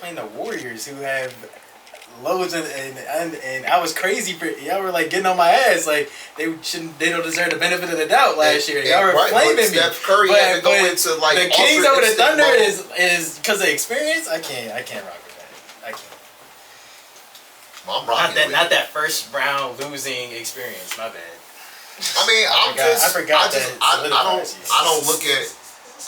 playing the Warriors, who have loads of, and I was crazy for y'all were like getting on my ass like they don't deserve the benefit of the doubt last year. Y'all were flaming me. Steph Curry had to go into like the Kings over the Thunder is because of experience. I can't rock with that. I can't. Well, I'm rocking not that first round losing experience. My bad. I mean, I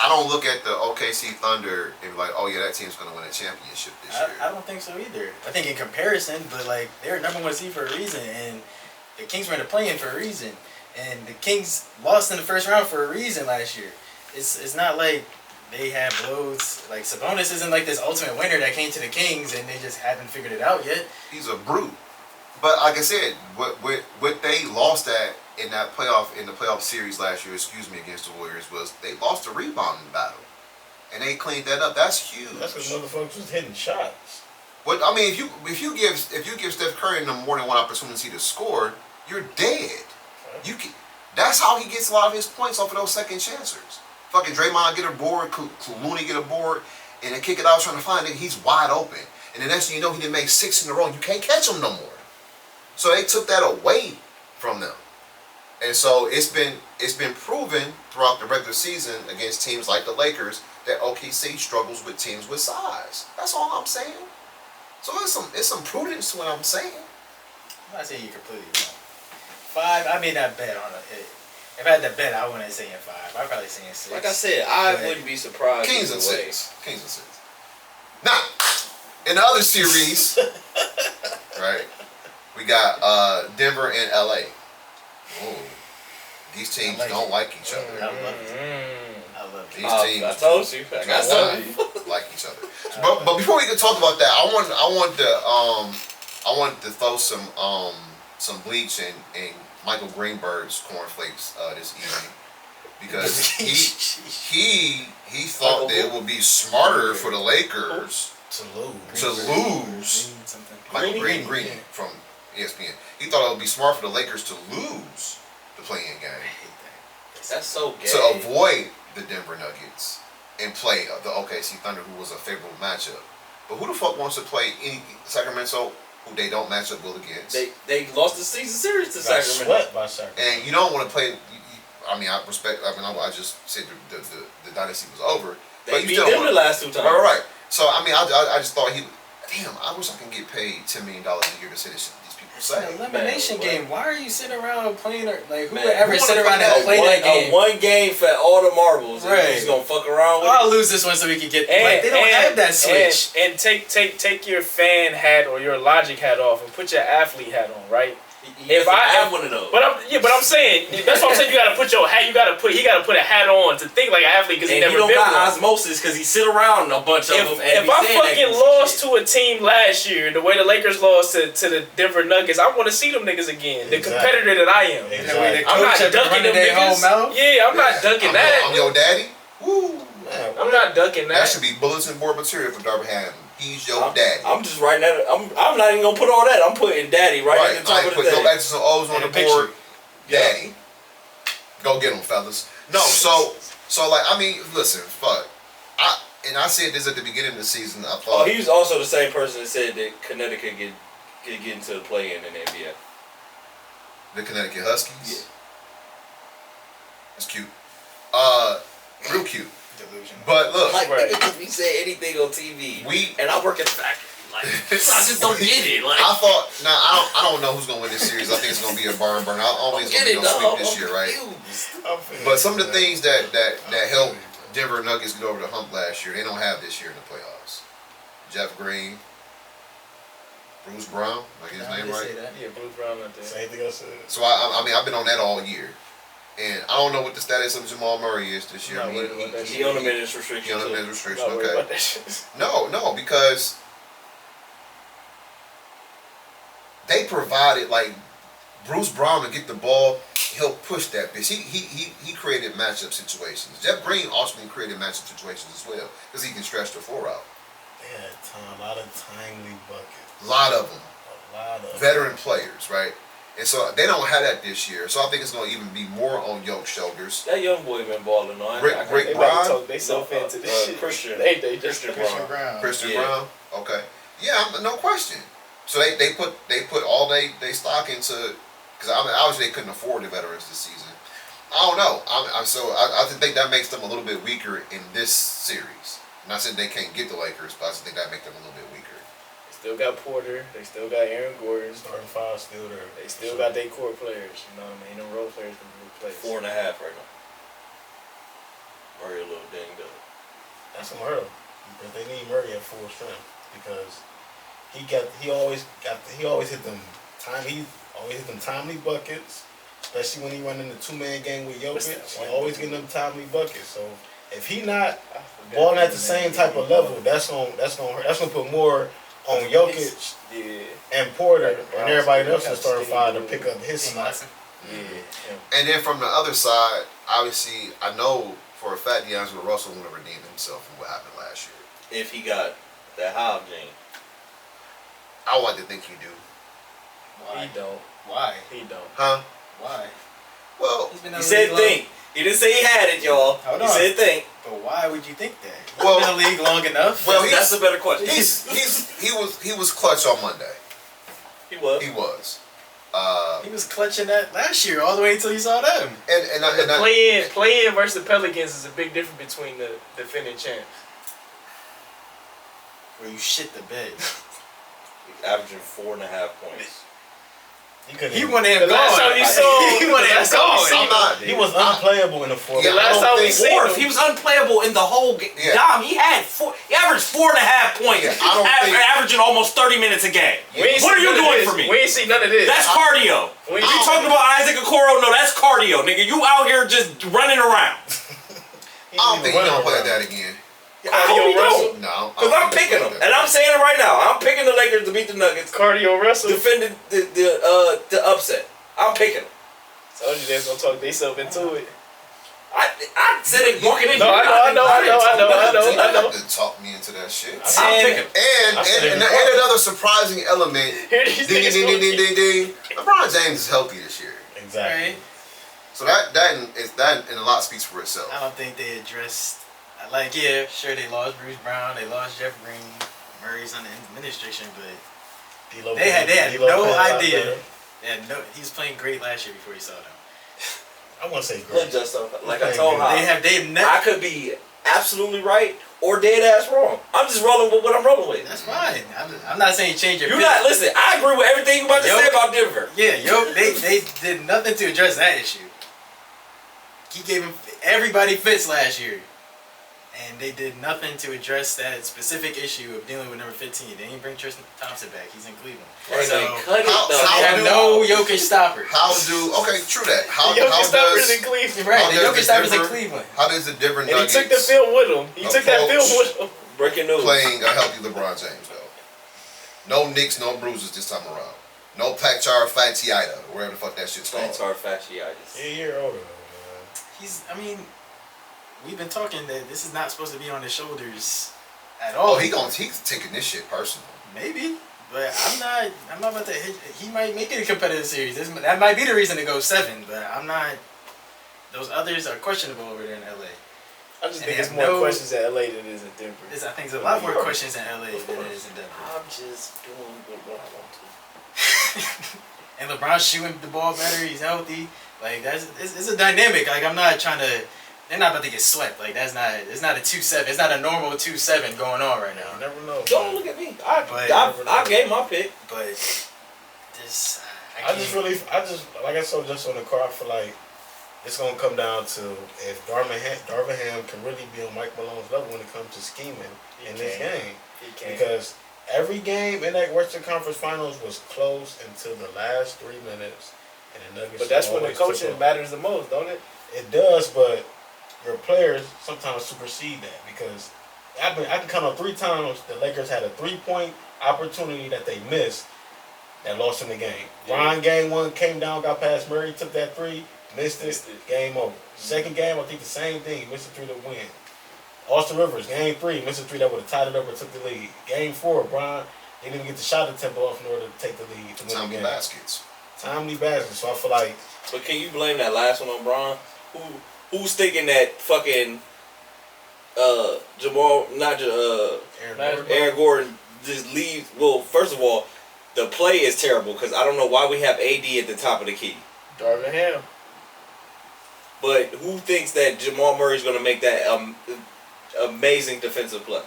don't look at the OKC Thunder and be like, oh yeah, that team's gonna win a championship this year. I don't think so either. I think in comparison, but like they're #1 seed for a reason, and the Kings were in the play-in for a reason, and the Kings lost in the first round for a reason last year. It's not like they have loads. Like Sabonis isn't like this ultimate winner that came to the Kings and they just haven't figured it out yet. He's a brute. But like I said, what they lost at in the playoff series last year, against the Warriors, was they lost a rebounding battle, and they cleaned that up. That's huge. That's because motherfuckers was hitting shots. But I mean, if you give Steph Curry more than one opportunity to score, you're dead. You can. That's how he gets a lot of his points off of those second chancers. Fucking Draymond get a board, Looney get a board, and they kick it out trying to find it. He's wide open, and the next thing you know, he didn't make 6 in a row. You can't catch him no more. So they took that away from them. And so it's been proven throughout the regular season against teams like the Lakers that OKC struggles with teams with size. That's all I'm saying. So it's some prudence to what I'm saying. I'm not saying you're completely wrong. 5, I made that bet on it. If I had to bet, I wouldn't say 5. I'd probably say 6. Like I said, I wouldn't be surprised. Kings and 6. Now, in the other series, right, we got Denver and LA. Ooh. These teams don't like each other. I love it. These teams. I told you. I got something. Like each other. But before we can talk about that, I want to throw some bleach in Michael Greenberg's cornflakes this evening, because he thought that it would be smarter for the Lakers to lose. Michael Green from ESPN. He thought it would be smart for the Lakers to lose the play-in game. I hate that. That's so gay. To avoid the Denver Nuggets and play the OKC Thunder, who was a favorable matchup. But who the fuck wants to play any Sacramento, who they don't match up well against? They lost the season series to Sacramento. Swept by Sacramento. And you don't want to play. I just said the dynasty was over. They beat them the last 2 times. Right. So I mean, I just thought damn, I wish I can get paid $10 million a year to say this shit. It's an elimination game. Why are you sitting around playing? Like, who Man, would ever sit around and play that game? One game for all the marbles. Right. He's gonna fuck around with I'll lose this one so we can get. Like, they don't have that switch. And take your fan hat or your logic hat off and put your athlete hat on, right? If I have one of those, but I'm saying that's what I'm saying. You gotta put your hat. He gotta put a hat on to think like an athlete because he never don't been got one. osmosis because he sit around a bunch of them. If I fucking lost to a team last year, the way the Lakers lost to the Denver Nuggets, I want to see them niggas again. The competitor that I am. Exactly. I'm not ducking them niggas. Yeah, I'm not ducking that. I'm your daddy. Woo. I'm not ducking that. That should be bulletin board material for Darby Hamlin. He's your daddy. I'm just writing that. I'm not even gonna put all that. I'm putting daddy right at the top of the thing. Put no X's and O's on the board. Daddy. Go get him, fellas. No, so like, I mean, listen, fuck. I said this at the beginning of the season. I thought. Oh, he was also the same person that said that Connecticut could get into the play-in the NBA. The Connecticut Huskies. Yeah. That's cute. Real cute. Delusion. But look, Like, niggas be saying anything on TV. And I work at the factory. Like, so I just don't get it. Like, I thought. Now I don't know who's gonna win this series. I think it's gonna be a barn burner. I always gonna be on sweep this year, right? But some of the things that helped Denver Nuggets get over the hump last year, they don't have this year in the playoffs. Jeff Green, Bruce Brown, like his name right? Yeah, Bruce Brown right there. Same thing I said. So I mean, I've been on that all year. And I don't know what the status of Jamal Murray is this year. He on the minutes restriction. He on the minutes restriction. Not Okay. about that shit. No, because they provided, like, Bruce Brown to get the ball, he'll push that bitch. He created matchup situations. Jeff Green also created matchup situations as well because he can stretch the floor out. They had a lot of timely buckets. A lot of them. A lot of veteran players, right? And so they don't have that this year. So I think it's going to even be more on Yoke's shoulders. That young boy been balling on. Rick They Brown? about to talk they so into this shit. Christian. They just Christian Brown. Christian Yeah. Brown? Okay. Yeah, no question. So they put all they stock into, because I mean, obviously they couldn't afford the veterans this season. I don't know. I think that makes them a little bit weaker in this series. Not saying they can't get the Lakers, but I just think that makes them a little bit weaker. They still got Porter. They still got Aaron Gordon. Starting five still there. They still got their core players. You know what I mean? Them role players can be replaced. 4.5 right now. Murray a little dinged up. That's unheard of. But they need Murray at full strength because he always hit them timely buckets, especially when he run in the 2-man game with Jokic. He always getting them timely buckets. So if he not balling at the same type of level, that's gonna hurt. That's gonna put more on Jokic and Porter and everybody else in starting five to pick up his slack. Yeah. And then from the other side, obviously, I know for a fact D'Angelo Russell will redeem himself from what happened last year. If he got that Hobb gene. I would like to think he do. Why? He don't. Why? He don't. Huh? Why? Well, He's been in He the said league think. He didn't say he had it, y'all. Hold He on. said think. But why would you think that? He's Well- been in the league long enough. Well, That's a better question. he was clutch on Monday. He was. He was. He was clutching that last year all the way until you saw them. The play-in versus the Pelicans is a big difference between the defending champs. Where you shit the bed. Averaging 4.5 points. He wanted him The last gone. time you saw- He wanted him the last time you gone. seen He was unplayable in the fourth. Yeah, The last time we seen Fourth, him, he was unplayable in the whole game. Yeah. Dom, he averaged 4.5 points. Yeah, I don't think- averaging almost 30 minutes a game. we ain't What seen are you none of doing this. for me? We ain't seen none of this. That's cardio. We You ain't talking about Isaac Okoro? No, that's cardio, nigga. You out here just running around. I don't think he's gonna play like that again. I hope he Russell. don't. No. Because I'm picking them. And I'm saying it right now. I'm picking the Lakers to beat the Nuggets. Cardio Russell. Defending the upset. I'm picking them. Told you they was gonna talk themselves into it. I said it walking in No, here. I know. You didn't talk me into that shit. I'm picking them. And another surprising element. Here these Ding, niggas ding, gonna ding, ding, ding, ding. LeBron James is healthy this year. Exactly. Right? So that in a lot speaks for itself. I don't think they addressed. Like, yeah, sure, they lost Bruce Brown, they lost Jeff Green, Murray's on the administration, but they had no idea. He was playing great last year before he saw them. I want to say Look, great. just like I told Hop, They've never. I could be absolutely right or dead ass wrong. I'm just rolling with what I'm rolling with. That's fine. I'm not saying change your. You pick. not listen. I agree with everything you about to say about Denver. Yeah, they did nothing to address that issue. He gave him everybody fits last year, and they did nothing to address that specific issue of dealing with number 15. They didn't bring Tristan Thompson back. He's in Cleveland. Right, So they cut it how- though. how- they have no Jokic stopper. Okay, true that. How Jokic stoppers does in Cleveland. Right, how the does Jokic the stoppers in Denver- Cleveland. how does the Denver And he Nuggets took the film with him. He took that film approach with him. Breaking news. playing a healthy LeBron James though? No nicks, no bruises this time around. No Pacchara Fatiata, or wherever the fuck that shit's called. That's our fasciitis. He's a year older though, I mean, we've been talking that this is not supposed to be on his shoulders at all. Oh, he's taking this shit personal. Maybe, but I'm not about to hit. He might make it a competitive series. That might be the reason to go 7, but I'm not. Those others are questionable over there in LA. I just And think they it's have more no- questions in LA than it is in Denver. I think there's a lot more questions in LA than it is in Denver. I'm just doing what I want to. And LeBron's shooting the ball better. He's healthy. Like it's a dynamic. Like I'm not trying to. They're not about to get swept. Like it's not a 2-7. It's not a normal 2-7 going on right man. now. You never know. Don't look at me. But- I gave my pick. But this, I just like I said just on the car, I feel like it's gonna come down to if Darvin Ham can really be on Mike Malone's level when it comes to scheming in this game. He can't. Because every game in that Western Conference Finals was close until the last 3 minutes, and the Nuggets. But that's when the always took coaching over. matters the most, don't it? It does, but your players sometimes supersede that because I can count on 3 times the Lakers had a 3-point opportunity that they missed that lost in the game. Yeah. Brian game 1 came down, got past Murray, took that 3, missed it, game over. Second game, I think the same thing, he missed a 3 to win. Austin Rivers, game 3, missed a 3 that would have tied it up and took the lead. Game 4, Brian didn't even get the shot attempt off in order to take the lead to win the Tommy game. baskets. timely basketball. So I feel like. But can you blame that last one on Bron? Who's thinking that fucking Jamal, not Aaron Gordon just leaves? Well, first of all, the play is terrible because I don't know why we have AD at the top of the key. Darvin Ham. But who thinks that Jamal Murray's going to make that amazing defensive play?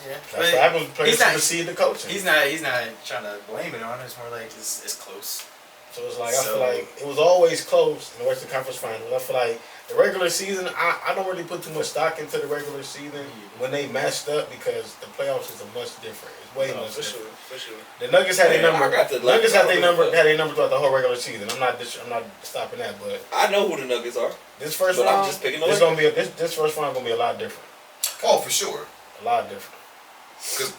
Yeah, that's what happens. Players supersede the coaching. He's not trying to blame it on it. It's more like it's close. So it's like I feel like it was always close in the Western Conference Finals. I feel like the regular season, I don't really put too much stock into the regular season when they matched up because the playoffs is a much different. It's way much different. For sure. The Nuggets had their number. Nuggets had their number throughout the whole regular season. I'm not stopping that, but I know who the Nuggets are. This first round, I'm just picking this first round gonna be a lot different. Oh, for sure. A lot different. Because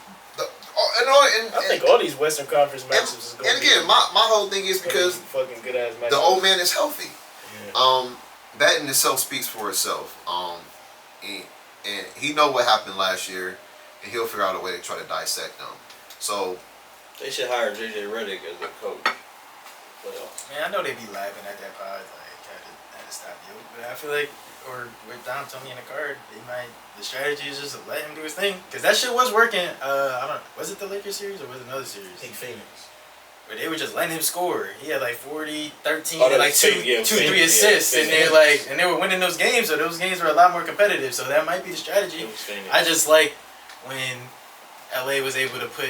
I think all these Western Conference matchups is going to be. And again, my whole thing is because fucking good ass matchups. The old man is healthy. Yeah. That in itself speaks for itself. And he know what happened last year, and he'll figure out a way to try to dissect them. So they should hire JJ Redick as their coach. Man, I know they be laughing at that pod, like had to stop you, but I feel like, or with Dom told me in the card, the strategy is just to let him do his thing, because that shit was working. I don't know, was it the Lakers series or was it another series? I think Phoenix. But they were just letting him score. He had like 40, 13, and like 3 assists, and they were winning those games. So those games were a lot more competitive. So that might be the strategy. I just like when LA was able to put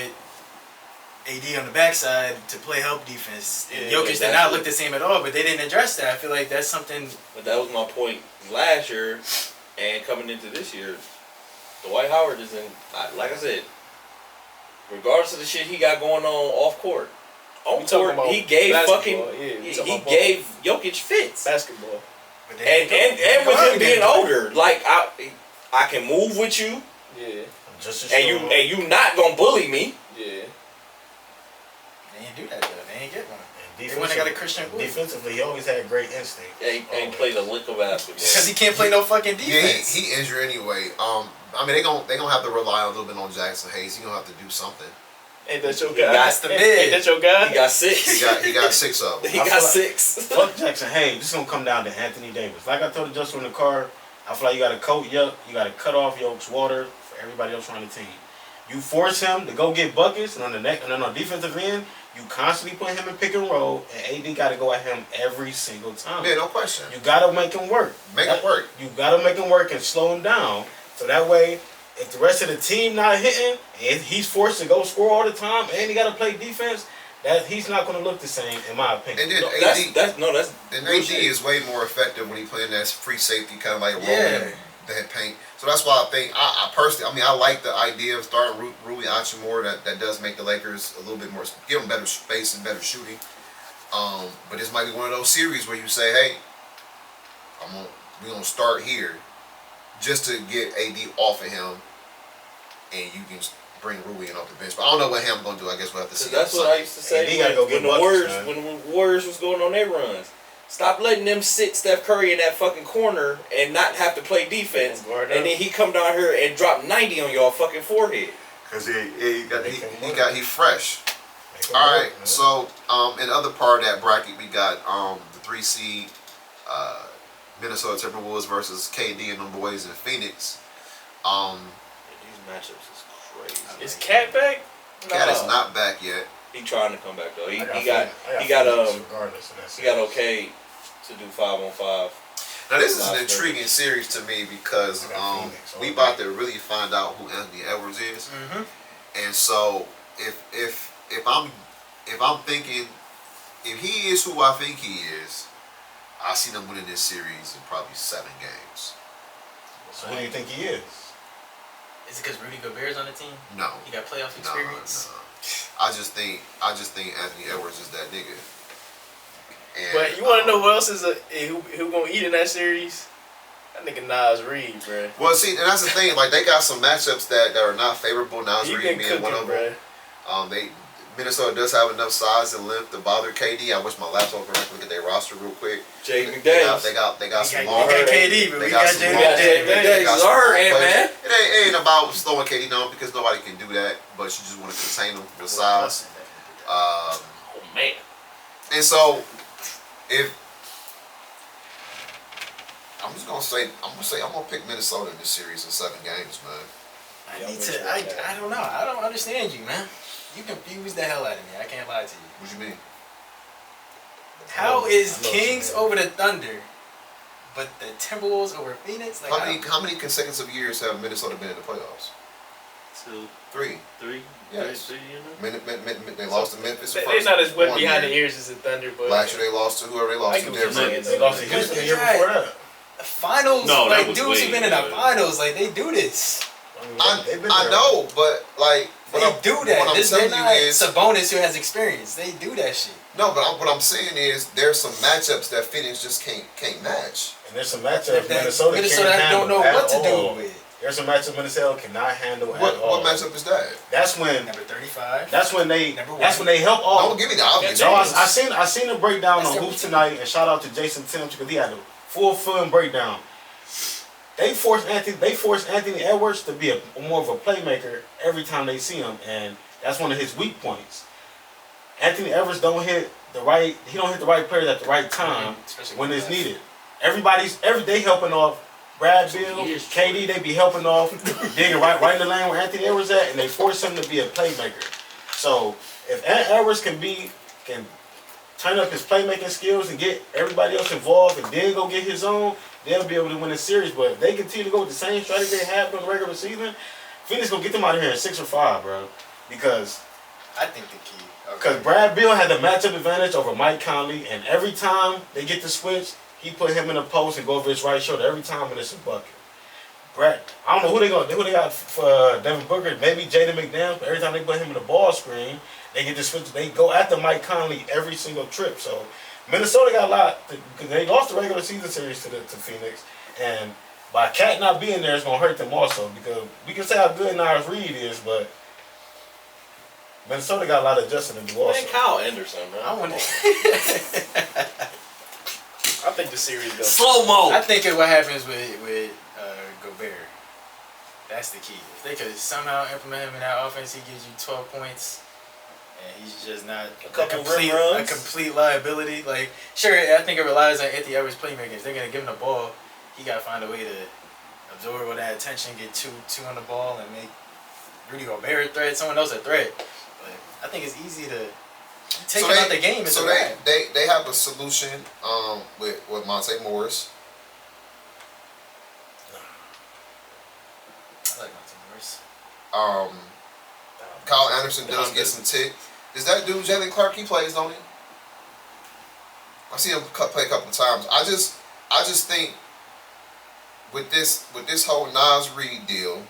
AD on the backside to play help defense. And Jokic did not look the same at all, but they didn't address that. I feel like that's something. But that was my point last year, and coming into this year, Dwight Howard isn't, like I said, regardless of the shit he got going on off court. On court, he gave he gave Jokic fits. Basketball. And with him being older, like I can move with you. Yeah. And you not gonna bully me. Yeah. They didn't do that though. They ain't get one. They went and got a Christian Wood. Defensively, he always had great instinct. Yeah, he ain't played a lick of basketball. Because he can't play no fucking defense. Yeah, he injured anyway. I mean, they gonna have to rely a little bit on Jackson Hayes. He gonna have to do something. Ain't that your guy? That's the bid. Ain't that your guy? He got 6. He got 6 of them. He got 6. Fuck Jackson Hayes. This is gonna come down to Anthony Davis. Like I told Justin in the car, I feel like you gotta you gotta cut off Yoke's water for everybody else on the team. You force him to go get buckets, and on the defensive end, you constantly put him in pick and roll, and AD gotta go at him every single time. Yeah, no question. You gotta make him work. Make him work. You gotta make him work and slow him down, so that way, if the rest of the team not hitting, and he's forced to go score all the time, and he gotta play defense, that he's not gonna look the same, in my opinion. And then AD is way more effective when he playing that free safety, kind of like rolling that paint. So that's why I think I personally, I like the idea of starting Rui Hachimura. That does make the Lakers a little bit more, give them better space and better shooting. But this might be one of those series where you say, hey, we're gonna start here, just to get AD off of him, and you can bring Rui in off the bench. But I don't know what Ham's gonna do. I guess we'll have to see. That's what I used to say when the Warriors was going on their runs. Stop letting them sit Steph Curry in that fucking corner and not have to play defense. And then he come down here and drop 90 on your fucking forehead. Cause he fresh. All right. So in the other part of that bracket, we got the 3 seed Minnesota Timberwolves versus KD and them boys in Phoenix. These matchups is crazy. Is Cat back? Cat is not back yet. He trying to come back though. He got okay to do 5-on-5. Now this is an intriguing series to me because we about to really find out who Anthony Edwards is. Mm-hmm. And so if I'm thinking, if he is who I think he is, I see them winning this series in probably 7 games. So who do you think he is? Is it because Rudy Gobert's on the team? No. He got playoff experience? No. I just think Anthony Edwards is that nigga. And, but you want to know who else is who gonna eat in that series? That nigga Nas Reed, bro. Well, see, and that's the thing. Like they got some matchups that are not favorable. Nas Reed being one of them. Minnesota does have enough size and length to bother KD. I wish my laptop could look at their roster real quick. Jaden McDaniels. They got some long. We got KD, but we got Jaden McDaniels. Man. It ain't about slowing KD down because nobody can do that. But you just want to contain them with size. Oh man. And so, if I'm gonna pick Minnesota in this series in 7 games, man. I don't know. I don't understand you, man. You confuse the hell out of me. I can't lie to you. What you mean? How is I know Kings what you mean. over the Thunder, but the Timberwolves over Phoenix? Like, How many consecutive years have Minnesota been in the playoffs? 2, 3. 3. Yes. 3, you know? They lost to Memphis. They're not as wet 1 behind the year. ears as the Thunder, but Last year they lost to whoever they I lost get to. what you're Denver. saying. They lost to Houston the year before that. finals, No, that like was dudes way who've been in the good. finals, like they do this. They've been I there. know, but like They what do What that. I'm This they're telling not you is Sabonis who has experience. They do that shit. no, but what I'm saying is there's some matchups that Phoenix just can't match. And there's some matchups That Minnesota can't handle don't know at what to all. do with. There's some matchups Minnesota cannot handle at all. What matchup is that? That's when. Number 35. That's when they. Number That's one. when they help all. Don't give me the obvious. No, ones. I seen a breakdown That's on their Hoops team. tonight, and shout out to Jason Timms because he had a full film breakdown. They forced Anthony Edwards to be more of a playmaker every time they see him, and that's one of his weak points. Anthony Edwards don't hit the right players at the right time Especially when with it's that. needed. Every day helping off Brad Bill, Years. KD, they be helping off, digging right in the lane where Anthony Edwards at, and they force him to be a playmaker. So if Edwards can turn up his playmaking skills and get everybody else involved and then go get his own, they'll be able to win the series. But if they continue to go with the same strategy they have during the regular season, Phoenix gonna get them out of here in 6 or 5, bro. Because I think the key. Because Brad Bill had the matchup advantage over Mike Conley, and every time they get the switch, he put him in the post and go over his right shoulder every time, and it's a bucket. Brad, I don't know who they got for Devin Booker. Maybe Jaden McDaniels, but every time they put him in the ball screen, they get the switch. They go after Mike Conley every single trip. So Minnesota got a lot because they lost the regular season series to Phoenix, and by Cat not being there, it's gonna hurt them also because we can say how good Nars Reed is, but Minnesota got a lot of adjusting to do also. Man, Kyle Anderson, man. I want I think the series goes. Slow mo. I think what happens with Gobert. That's the key. If they could somehow implement him in that offense, he gives you 12 points, and he's just not couple rim runs. a complete liability. Like, sure, I think it relies on Anthony Edwards' playmaking. If they're gonna give him the ball, he gotta find a way to absorb all that attention, get two on the ball, and make Rudy Gobert a threat, someone else a threat. But I think it's easy to take him out the game. So they have a solution with Monte Morris. I like Monte Morris. Kyle Anderson does get some tick. Is that dude Jalen Clark? He plays, don't he? I see him play a couple of times. I just think with this whole Nas Reed deal,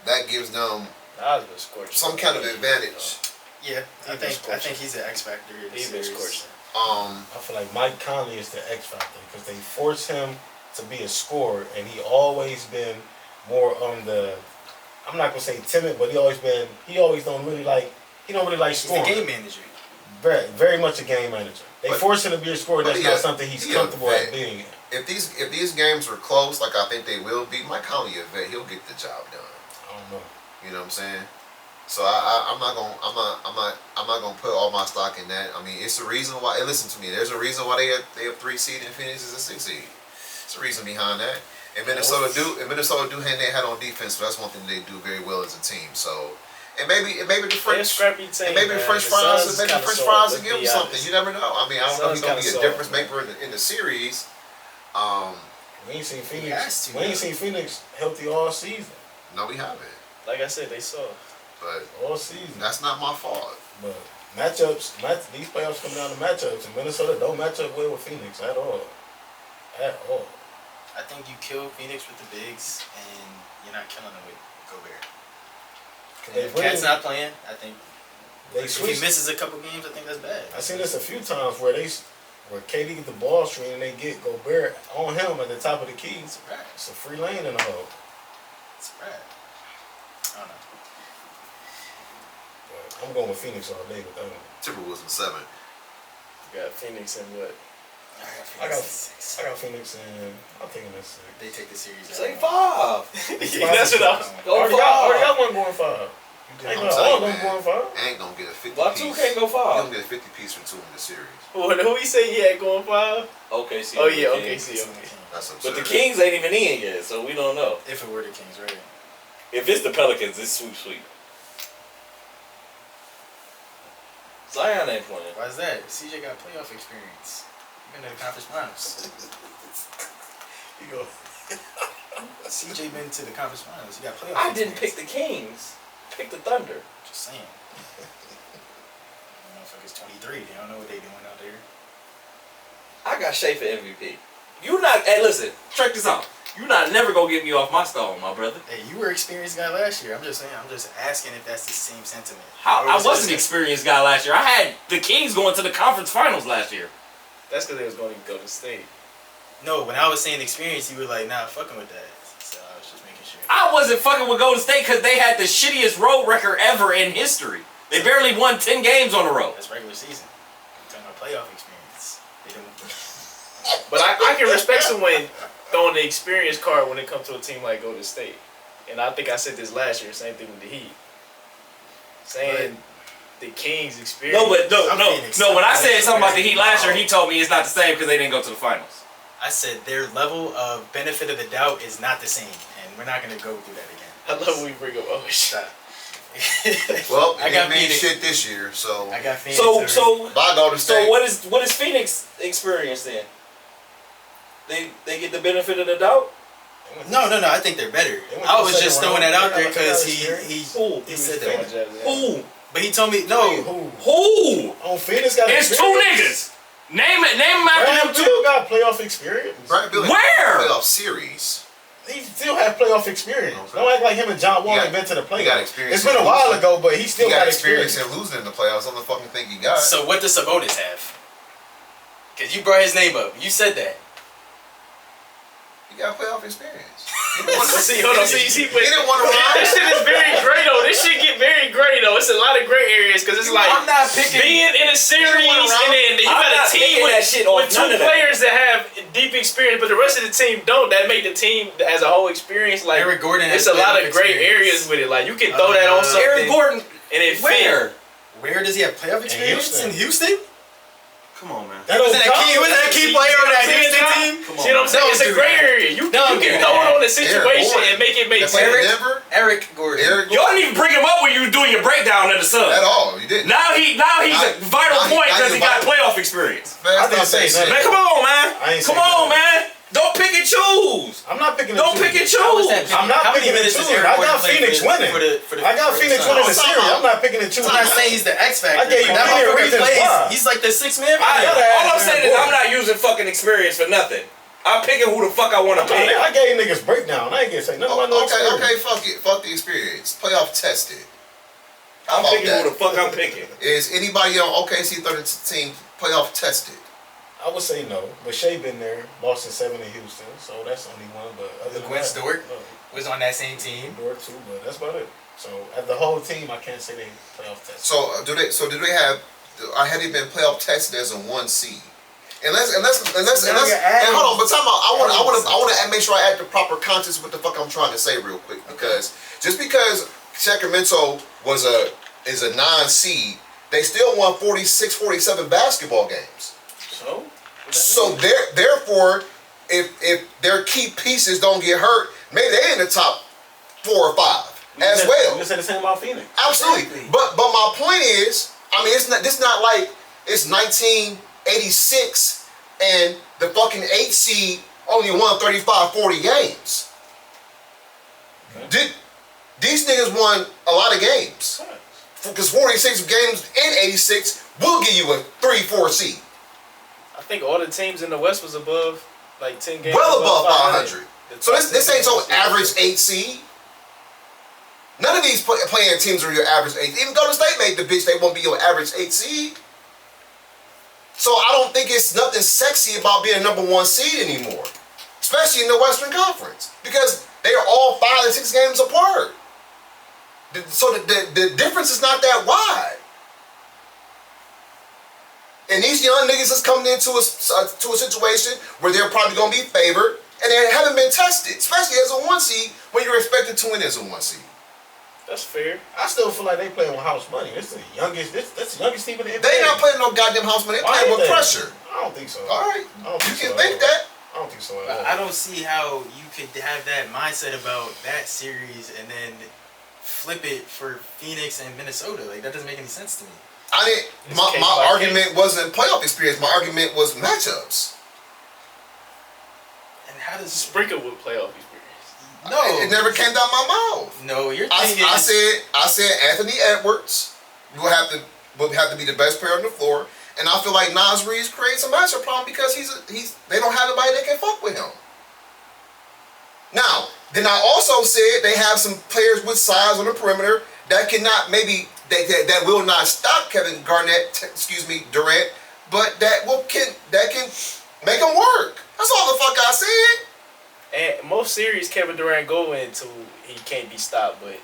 that gives them Nas been scorching. some kind of advantage. Yeah, I He's been think he's an X factor in the He's been series. scorching. I feel like Mike Conley is the X factor because they force him to be a scorer, and he always been more on the. I'm not gonna say timid, but he don't really like He's the scoring. game manager. Very, very much a game manager. They But- force him to be a scorer. That's not something he's he a comfortable vet. at being in. If these games are close, like I think they will be, Mike Conley a vet, he'll get the job done. I don't know. You know what I'm saying? So I'm not gonna put all my stock in that. I mean, it's a reason why. Hey, listen to me. There's a reason why they have 3 seed and Phoenix is a 6 seed. There's a reason behind that. And Minnesota do hang their hat on defense, but that's one thing they do very well as a team. So, and maybe the They're a French. scrappy team, And maybe man. French The fries, Suns maybe kinda French soft, fries will let's give be him something. honest. You never know. I mean, I don't know if Suns he's gonna be kinda a soft, difference man. maker in the series. We ain't seen has Phoenix. to, We ain't yeah. seen Phoenix healthy all season. No, we haven't. Like I said, they saw. But All season. that's not my fault. But these playoffs come down to matchups, and Minnesota don't match up well with Phoenix at all. At all. I think you kill Phoenix with the bigs, and you're not killing them with Gobert. And if Cat's not playing, I think They if he switched. misses a couple games, I think that's bad. I seen this a few times where KD get the ball screen and they get Gobert on him at the top of the key. It's a wrap. It's a free lane in the hole. It's a wrap. I don't know. But I'm going with Phoenix all day with that one. Timberwolves in 7. You got Phoenix and what? I got Phoenix and I'm taking this 6. They take the series. Say out. 5. That's what I was. Go Already 5. got one going 5. I'm All telling of you, them man, going 5. I ain't gonna get a 50. Why piece. two can't go He 5? gonna get a 50 piece from 2 in the series. Who he say he had going 5? OKC. Oh yeah, the okay, Kings. see, okay. That's absurd. But the Kings ain't even in yet, so we don't know. If it were the Kings, right? If it's the Pelicans, it's sweep. Zion ain't playing. Why is that? CJ got playoff experience. He been to the conference finals. You go. CJ been to the conference finals. He got playoff I experience. didn't pick the Kings. Pick the Thunder. Just saying. Motherfuckers 23. They don't know what they doing out there. I got Shea for MVP. You not. Hey, listen. Check this out. You not never gonna get me off my stone, my brother. Hey, you were experienced guy last year. I'm just saying. I'm just asking if that's the same sentiment. How, Or I was it was an just- experienced guy last year. I had the Kings going to the conference finals last year. That's because they was going to go to state. No, when I was saying experience, you were like, nah, fucking with that. So I was just making sure. I wasn't fucking with Golden State because they had the shittiest road record ever in history. They barely won 10 games on the road. That's regular season. I'm talking about playoff experience. They don't. But I can respect someone throwing the experience card when it comes to a team like Golden State. And I think I said this last year, same thing with the Heat. Saying the Kings experience. No, but I'm Phoenix. no. When I said something about the Heat last year, he told me it's not the same because they didn't go to the finals. I said their level of benefit of the doubt is not the same, and we're not gonna go through that again. I love when we bring up shot. Well, I it got didn't mean Phoenix. shit this year, so. I got Phoenix. So Bye, Golden State. what is Phoenix experience then? They get the benefit of the doubt. No. I think they're better. went I to was the just second throwing round. that out They there got- they got because experience. he said that. Who? But he told me no. Who? On Phoenix got It's two experience. niggas. Name them after Brad them two. Bill got playoff experience. Brad Bill Where? playoff series. He still has playoff experience. Okay. Don't act like him and John Wall He got- ain't been to the playoffs. he got experience It's been a in while losing. ago, but he still He got got experience experience. in losing in the playoffs. I don't fucking think he got. So what does Sabonis have? Because you brought his name up. You said that. He got playoff experience. See, hold on. See, He didn't want to run. this shit is very gray though. This shit get very gray though. It's a lot of gray areas because it's like I'm not picking. being in a series wanna run. and then you I'm got a not team picking that shit off with two none of that. players that have deep experience, but the rest of the team don't. That make the team as a whole experience like Eric Gordon has it's a lot of playoff gray experience. areas with it. Like you can throw that on something Eric Gordon. and it fit. Where? Where does he have playoff experience? Houston. In Houston? Come on, man. That Was don't that count. key? Was that key player on that Houston team? Come See what I'm saying? Don't It's a do gray that. area. You Don't can do throw that. it on the situation Gordon. and make it make That played in sense. Denver? Eric Gordon. Eric Y'all didn't even bring him up when you were doing your breakdown of the Suns. At all. You didn't. Now he's a vital now point now because he's he got vital. playoff experience. Man, I that's didn't not say saying nothing. Man, come on, man. I ain't Come say on, nothing. man. Don't pick and choose. I'm not picking. Don't pick and How was choose. that? I'm not How many picking and minutes does choosing. Eric I Gordon got play Phoenix for winning. the I got for the Phoenix Suns? winning the Time series. out. I'm not picking and choosing. I'm not saying he's the X factor. I gave you That plenty of motherfucker reasons plays. why. He's like the sixth man. All I'm saying is I'm not using fucking experience for nothing. I'm picking who the fuck I want to pick. I gave niggas breakdown. I ain't gonna say nothing about no experience. Okay, fuck it. Fuck the experience. Playoff tested. How I'm about picking who the that? fuck I'm picking. Is anybody on OKC 30 team playoff tested? I would say no, but Shea been there. Boston 7 in Houston, so that's only one. But other than Gwen that, Stewart no. was on that same team. Dort too, but that's about it. So as the whole team, I can't say they playoff test. So do they have? Had they been playoff tested as a 1 seed? Unless Now you're and adding- hold on, but time out. I want adding to make sure I add the proper context with the fuck I'm trying to say real quick, because just because Sacramento is a non-seed, they still won 46, 47 basketball games. So therefore, if their key pieces don't get hurt, maybe they're in the top 4 or 5 as You well. can say the same about Phoenix. Absolutely. Exactly. But my point is, I mean, it's not like it's 1986 and the fucking 8 seed only won 35, 40 games. These niggas won a lot of games. Because 46 games in 86 will give you a 3-4 seed. I think all the teams in the West was above like 10 games. Well above 500. So this ain't so average 8 seed. None of these playing teams are your average 8. Even Golden State made the bitch, they won't be your average 8 seed. So I don't think it's nothing sexy about being a number 1 seed anymore. Especially in the Western Conference. Because they are all 5 and 6 games apart. So the difference is not that wide. And these young niggas is coming into a situation where they're probably going to be favored, and they haven't been tested, especially as a 1 seed when you're expected to win as a 1 seed. That's fair. I still feel like they playing with house money. It's the youngest. That's the youngest team in the NBA. They not playing no goddamn house money. They Why playing ain't with they? pressure. I don't think so. All right, I don't you think can so think at all. that. I don't think so at But all. I don't see how you could have that mindset about that series and then flip it for Phoenix and Minnesota. Like, that doesn't make any sense to me. I didn't. It's My case by argument wasn't playoff experience. My argument was matchups. And how does Sprinkle with playoff experience. No, It never came down my mouth. No, you're I thinking. said Anthony Edwards will have to be the best player on the floor, and I feel like Nas Reed creates a matchup problem because they don't have anybody that can fuck with him. Now, then I also said they have some players with size on the perimeter that cannot that will not stop Kevin Garnett, Durant, but that can make him work. That's all the fuck I said. And most series Kevin Durant go into, he can't be stopped. But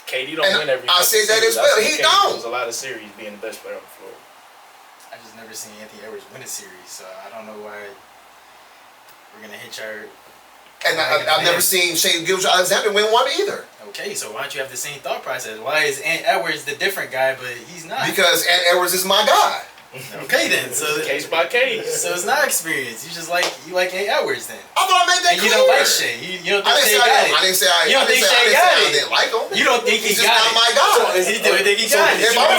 KD don't And win every. I said that series. as well. I seen He KD don't. lose a lot of series being the best player on the floor. I just never seen Anthony Edwards win a series, so I don't know why we're gonna hitch our. And I've never seen Shea Gilgeous-Alexander win one either. Okay, so why don't you have the same thought process? Why is Ant Edwards the different guy, but he's not? Because Ant Edwards is my guy. Okay then, so Case by case. So it's not experience. You like Ant Edwards then. I thought I made that And clear. you don't like Shea. You don't I think didn't Shea say I got don't. it. I didn't say I. You don't I think didn't say Shea I got it. didn't like him. You don't think He's he just got not it. my guy. So he don't think he got it. If I'm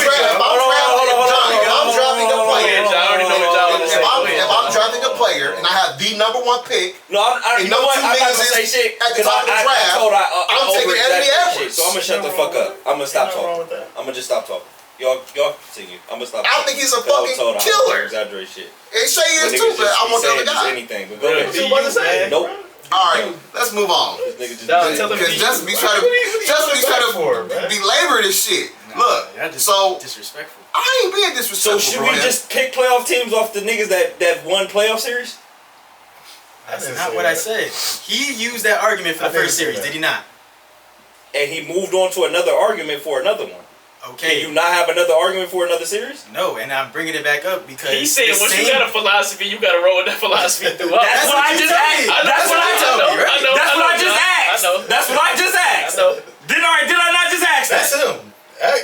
drafting a player and I have the number one pick, No, you know what? I'm not gonna say shit. at the 'cause top of the I draft, told I'm taking Anthony over-exaggerated shit, Edwards. so I'm gonna shut the fuck up. I'm gonna stop Ain't nothing wrong talking. with that. I'm gonna just stop talking. Y'all continue. I'm gonna stop. I think he's a fucking killer. Exaggerate shit. and Shea is too, but I want the other guy. Anything, but go Really? ahead. Be you, man. Nope. All right, let's move on. This nigga just. Nah, tell him Because be Justin you. be trying to belabor this shit. Look, Y'all just so disrespectful. I ain't being So disrespectful, should bro. we just pick playoff teams off the niggas that won playoff series? That's didn't not say what I that. said. He used that argument for I the didn't first say series, that. did he not? And he moved on to another argument for another one. Can Okay. you not have another argument for another series? No, and I'm bringing it back up because He said, the once you same- got a philosophy, you got to roll with that philosophy throughout. That's what I you just told asked. me. That's what I told told me, right? That's what I just asked. I know. That's what I just asked. I know. Did I not just ask That's that? him.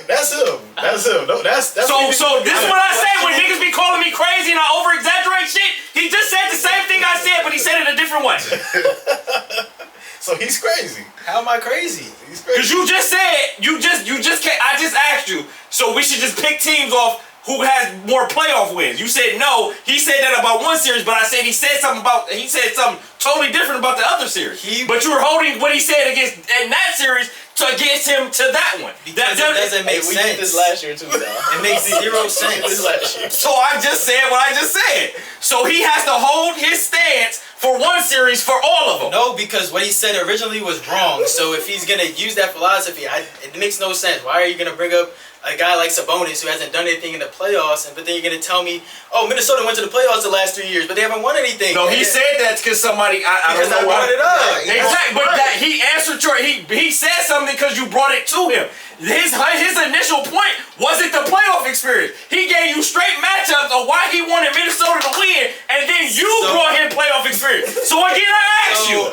That's him. That's him. No, that's So this is what I say when niggas be calling me crazy and I over exaggerate shit. He just said the same thing I said, but he said it a different way. So he's crazy. How am I crazy? He's crazy. Cause you just said you just can't. I just asked you. So we should just pick teams off who has more playoff wins. You said no. He said that about one series, but I said he said something totally different about the other series. But you were holding what he said in that series against him to that one. Because it doesn't make We sense. did this last year too, dog. It makes zero sense. This last year. So I just said what I just said. So he has to hold his stance for one series for all of them. No, because what he said originally was wrong. So if he's gonna use that philosophy, it makes no sense. Why are you gonna bring up a guy like Sabonis who hasn't done anything in the playoffs, but then you're gonna tell me, oh, Minnesota went to the playoffs the last 3 years, but they haven't won anything. No, he said that's because somebody. I because don't I know brought why. it up. Yeah, Exactly, but that he answered your he said something because you brought it to him. His initial point wasn't the playoff experience. He gave you straight matchups of why he wanted Minnesota to win, and then you brought him playoff experience. So again, I asked you.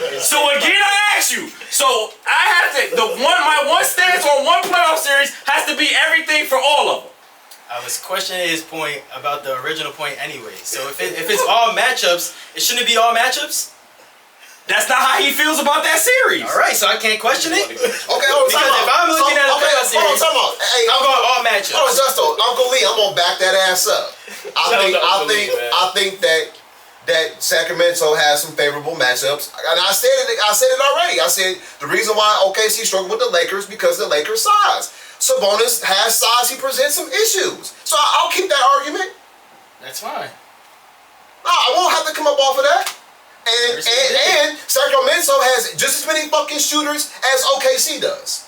So I have to my one stance on one playoff series has to be everything for all of them. I was questioning his point about the original point anyway. So if it's all matchups, it shouldn't be all matchups. That's not how he feels about that series. All right, so I can't question it. Okay, hold on. Because if I'm looking at a playoff series, time out. Hey, I'm going all matchups. Hold on, Justo. Uncle Lee, I'm gonna back that ass up. I think that Sacramento has some favorable matchups, and I said it already. I said the reason why OKC struggled with the Lakers because of the Lakers' size. Sabonis has size; he presents some issues. So I'll keep that argument. That's fine. No, I won't have to come up off of that. And Sacramento has just as many fucking shooters as OKC does.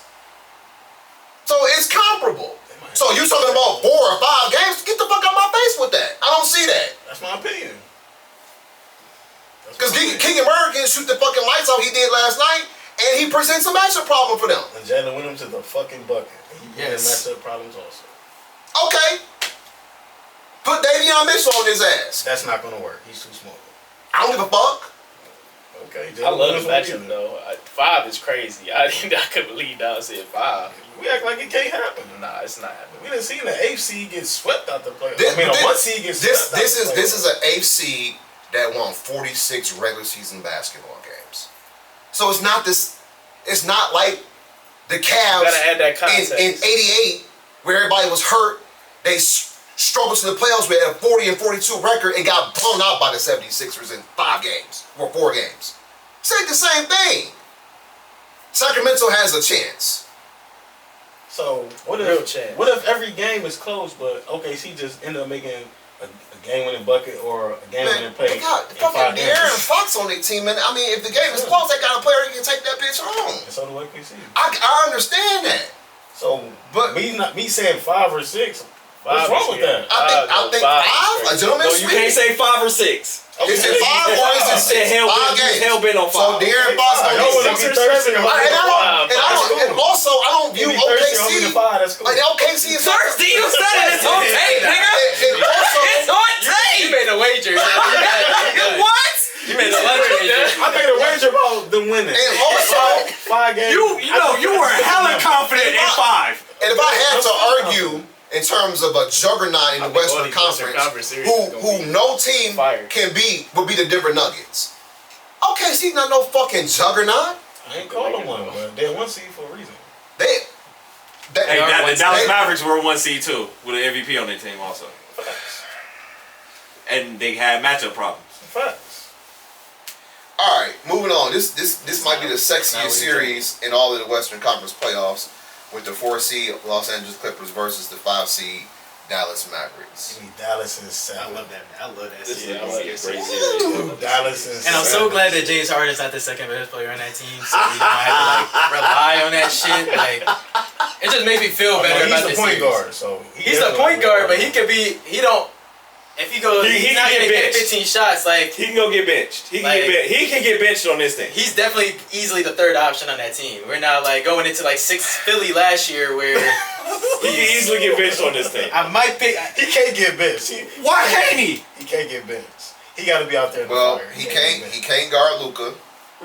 So it's comparable. So you talking about 4 or 5 games? Get the fuck out my face with that. I don't see that. That's my opinion. Because Keegan Murray can shoot the fucking lights out he did last night, and he presents a matchup problem for them. And Jalen went him to the fucking bucket. And he Yes. matchup problems also. Okay. Put Davion Mitchell on his ass. That's not gonna work. He's too small. I don't give a fuck. Okay. I love the Jalen Williams matchup won't though. 5 is crazy. I couldn't believe Don said 5. We act like it can't happen. Nah, it's not happening. We done seen the 8th seed get swept out the playoffs. This- I mean, this- a 1 seed get swept out This the playoffs. is an 8th seed that won 46 regular season basketball games. So it's not this. It's not like the Cavs You gotta add that context. in '88 where everybody was hurt. They struggled to the playoffs with a 40 and 42 record and got blown out by the 76ers in 5 games or 4 games. It's ain't the same thing. Sacramento has a chance. So what Real if chance. what if every game is close, but OKC just ended up making a game-winning bucket or a game-winning play? They got in fucking 5 games? De'Aaron Fox on their team, and I mean, if the game is close, they got a player who can take that bitch home. And so do OKC. I understand that. So, But- me saying 5 or 6. What's wrong with that? I think five. A gentleman's No, you can't say 5 or 6. Is it 5 or is it 6? Hell 5 been- games. hell been on 5. So De'Aaron Fox I on don't these want to be 6. thirsty about And it. also I don't view OKC. That's cool. Like OKC is Thirsty, you said it. It's on tape, nigga. And also, It's on You tape. made a wager. What? You made a lunch wager. I made a wager about them winning. and also, 5 games. You were hella confident in 5. and if I had to argue in terms of a juggernaut in the Western Conference, series is gonna who be no team fire. can beat, would be the Denver Nuggets. OKC's not no fucking juggernaut. I ain't call them one, but they're 1 seed for a reason. They Hey, are the Dallas they- Mavericks were a 1 seed too, with an MVP on their team also. And they had matchup problems. Facts. All right, moving on. This might be the sexiest series in all of the Western Conference playoffs, with the 4 seed Los Angeles Clippers versus the 5 seed Dallas Mavericks. Give me Dallas and I 7. love that. I love that. This is series. gonna be a great series. Dallas and 7. And I'm so glad that James Harden's not the second best player on that team, so we don't have to like rely on that shit. Like, it just made me feel better He's about the this point series. guard, so He's the point guard, but he could be. He don't. If he goes, He he's can not get gonna get benched. 15 shots. Like, He can go get benched. He can get benched on this thing. he's definitely easily the third option on that team. We're not like going into like 6 Philly last year where He can easily get benched on this thing. I might pick. He can't get benched. Why can't he? He can't get benched. He got to be out there in the Well, fire. he get can't benched. guard Luka.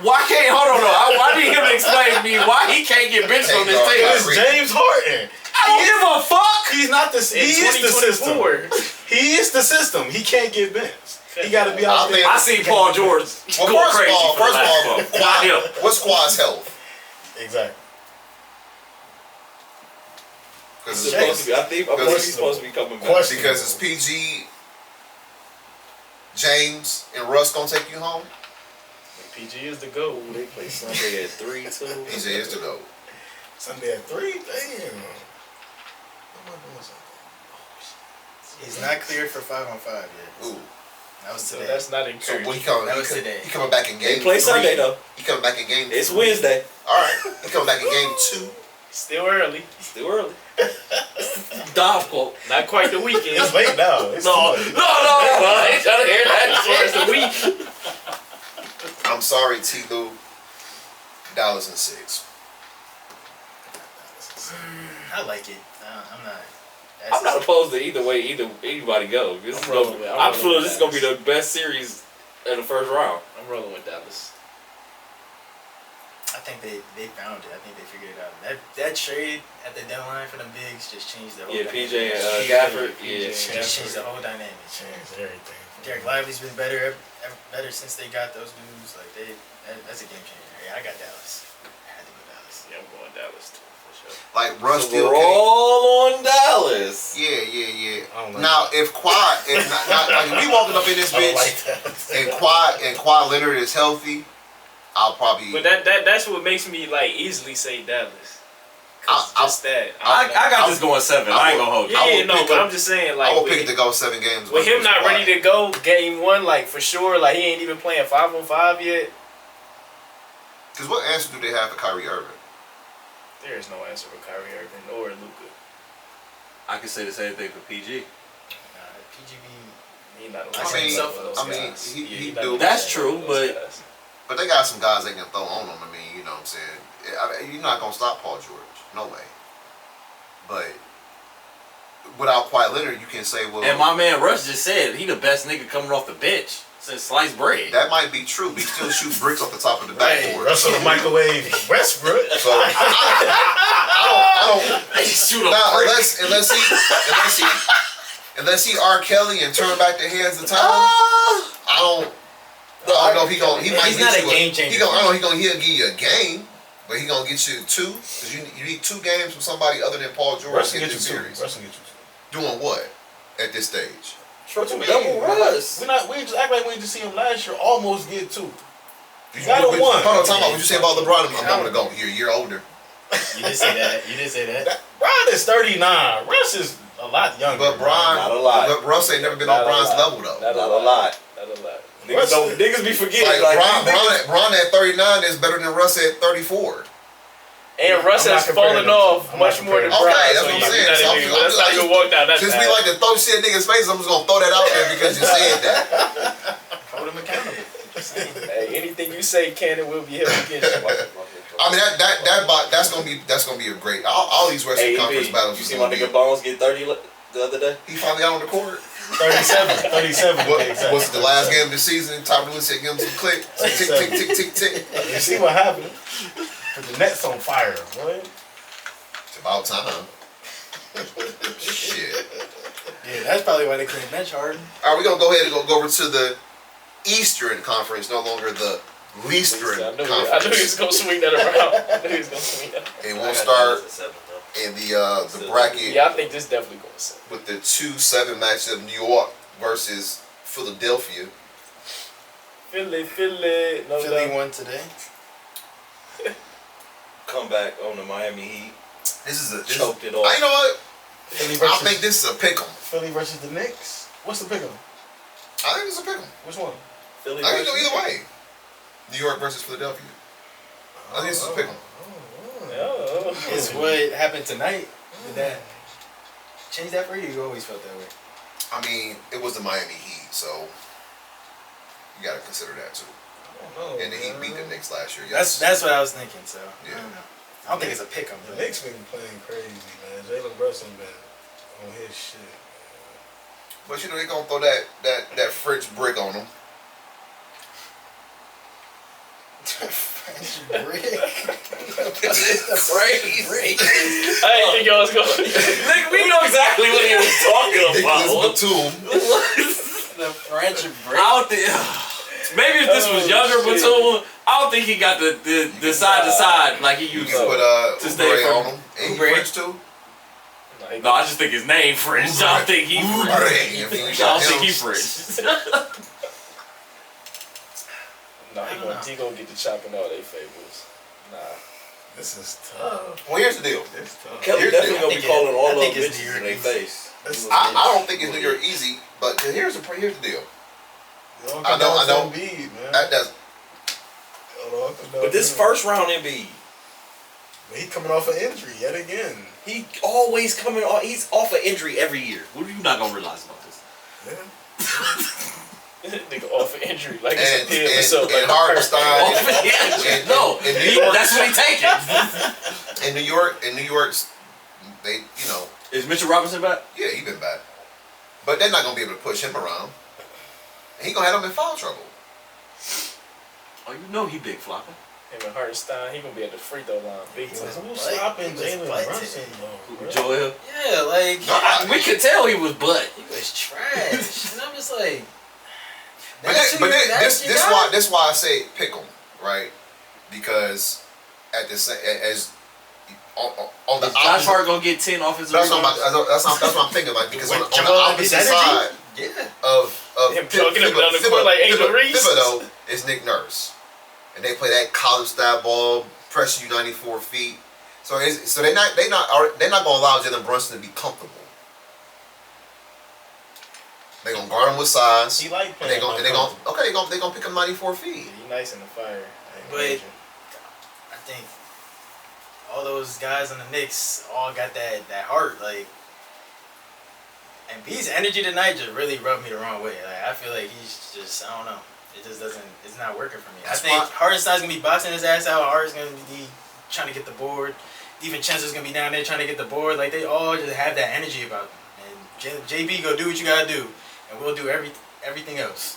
Why can't? Hold on, no. I need him to explain to me why he can't get benched on this Can't team. guard It's James Harden. I don't give a fuck. He's not the. He is the system. 2024. He is the system. He can't get benched. He got to be out I there. think- I see Paul George Well, go first crazy of all, for the last Quad, Not him. what's Quad's health? Exactly. Because He's it's, supposed to be. I believe he's supposed to be coming back. Question. because it's PG, James, and Russ gonna take you home. PG is the GOAT. They play Sunday at 3 too. PG is to go. Sunday at 3. Damn. Am I doing something? He's not cleared for 5-on-5 yet. Ooh. That was So today. that's not So encouraging. when he coming? That was today. He coming back in game. They play 3. Sunday though. He coming back in game. It's 3. Wednesday. All right. He coming back in game 2. Still early. Still early. Dom quote. Not quite the weekend. It's late now. It's No, too late. no. I ain't trying to hear As far as that. the week. I'm sorry, T. Lou. Dallas in 6. I like it. I'm not. I'm not opposed to either way. Anybody go. This is I'm rolling with- I'm I rolling feel with this is gonna be Dallas. the best series in the first round. I'm rolling with Dallas. I think they found it. I think they figured it out. That trade at the deadline for them bigs just changed the whole. Yeah, dynamic. PJ and Gafford. PJ Yeah. and Just changed the whole dynamic. Changed everything. Derek Lively's been better since they got those dudes. Like that's a game changer. Yeah, I got Dallas. I had to go Dallas. Yeah, I'm going Dallas too, for sure. Like Russ So still we're can't. all on Dallas. Yeah. I don't like Now, if Quad, like we walking up in this I don't bitch, like that. and Quad Leonard is healthy, I'll probably. But that's what makes me like easily say Dallas. Cause I- just that. I got this going 7. I ain't gonna hold you. Yeah, I would no, pick but up- I'm just saying I like will with, pick to go 7 games. with him not Quad. ready to go game 1, like for sure, like he ain't even playing 5-on-5 yet. Because what answer do they have for Kyrie Irving? There is no answer for Kyrie Irving or Luka. I can say the same thing for PG. PGB. He not I on mean- the same level of those I mean, guys. he he do. not on the That's same true, level of those but- guys. But they got some guys they can throw on them. I mean, you know what I'm saying? You're not going to stop Paul George. No way. But without Kawhi Leonard, you can say, well, And my man Russ just said he the best nigga coming off the bench since sliced bread. that might be true, but he still shoot bricks off the top of the Right. backboard. Russell the microwave Westbrook. So I I Shoot don't. a Nah, brick. unless he R. Kelly and turn back the hands of time. I don't know if he gonna. He might He's get not you a game changer. I don't know he'll give you a game, but he gonna get you 2 because you need 2 games from somebody other than Paul George Russ in can get this you 2. series. Russ can get you 2. Doing what at this stage? Double Russ. We just act like we just see him last year. Almost get 2. You got a one. Hold on, time out. What you say about LeBron? I'm going to go. You're a year older. You did say that. Bron is 39. Russ is a lot younger. But Bron, Not a lot. but Russ ain't never been on Bron's level though. Not a lot. Niggas be forgetting. Like, Bron at 39 is better than Russ at 34. And Russ I'm has not comparing fallen them off two. I'm much not more than Okay, Bron. that's So what I'm you saying. not So even- let's not even walk down that Since we path. like to throw shit in niggas' face, I'm just gonna throw that out there because you said that. Hold him accountable. Hey, anything you say can and will be held against you. I mean that's gonna be a great. All these Western Conference battles. You is see my gonna be. nigga Bones get 30 the other day? He finally got on the court. 37. What's the last game of the season? Top of the list, give him some click. Tick tick tick tick tick. You see what happened? But the Nets on fire, boy. It's about time. Shit. Yeah, that's probably why they couldn't bench Harden. All right, we're gonna go ahead and go over to the Eastern Conference, no longer the Leastern I knew he Conference. was gonna swing that around. And we'll start in the bracket Yeah, I think this definitely going to set. with the 2-7 matchup: New York versus Philadelphia. Philly, no Philly doubt. won today. Come back on the Miami Heat. Choked it off. You know what? Philly I versus, think this is a pick'em. Philly versus the Knicks. What's the pick 'em? I think it's a pick'em. Which one? Philly I can go versus- either way. New York versus Philadelphia. I think this is a pick'em. Oh. It's what happened tonight. Did that change that for you? You always felt that way. I mean, it was the Miami Heat, so you got to consider that too. And the Heat beat the Knicks last year. Yes. That's what I was thinking. So Yeah. I don't know. I don't think it's a pick 'em. The Knicks been playing crazy, man. Jalen Brunson been on his shit. But you know they gonna throw that French brick on them. French brick. Crazy. I didn't think y'all was going. Nigga, we know exactly what he was talking about. Nicholas Batum. The French brick. I don't think. Maybe if this was younger shit. Batum, I don't think he got the side to side like he You used can to. put To stay Oubre from- on them. And he Oubre. French too. No, I just think his name French. I don't think he Oubre. French. I mean, you I got don't think him. he French. Nah, he gonna get the chopping all they fables. Nah. This is tough. Well, here's the deal. This tough. Kelly Here's definitely the- gonna be calling I all think those it's bitches New in their York. face. I don't think it's New York easy, but here's the deal. I know. Embiid, man. That's But this first round Embiid, He coming off an injury yet again. he always coming off. He's off an injury every year. What are you not gonna realize about this? Yeah. Nigga off an injury like it's a pill or and something. and Hardenstein. Off an injury. No, in New York, that's what he taking. in New York's, they Is Mitchell Robinson back? yeah, he been back, but they're not gonna be able to push him around. And he gonna have him in foul trouble. Oh, you know he big flopping. Him and Hartenstein, he gonna be at the free throw line big time. Who's stopping He was Jalen butted. Brunson though? bro? Joel. Yeah, like We could tell he was butt. he was trash. And I'm just like, But that's this why I say pick 'em, right? Because at the same as on the Is Josh opposite, Hart gonna get 10 offensive that's rebounds? what I'm thinking about. Because on the Joel opposite Embiid's side energy? Yeah. of Him chucking him down the court like Angel Reese. Thibodeau is Nick Nurse, and they play that college style ball, pressure you 94 feet. So they're not gonna allow Jalen Brunson to be comfortable. They're gonna guard him with size. He like And playing. they're gonna pick him 94 feet. He nice in the fire. I ain't But gonna hold you. I think all those guys on the Knicks all got that heart, like. And B's energy tonight just really rubbed me the wrong way. Like I feel like he's just I don't know. It just doesn't. It's not working for me. That's I think why- Hardenstein's gonna be boxing his ass out. Harden's gonna be trying to get the board. Even Chenzo's gonna be down there trying to get the board. Like they all just have that energy about them. And JB, go do what you gotta do, and we'll do everything else.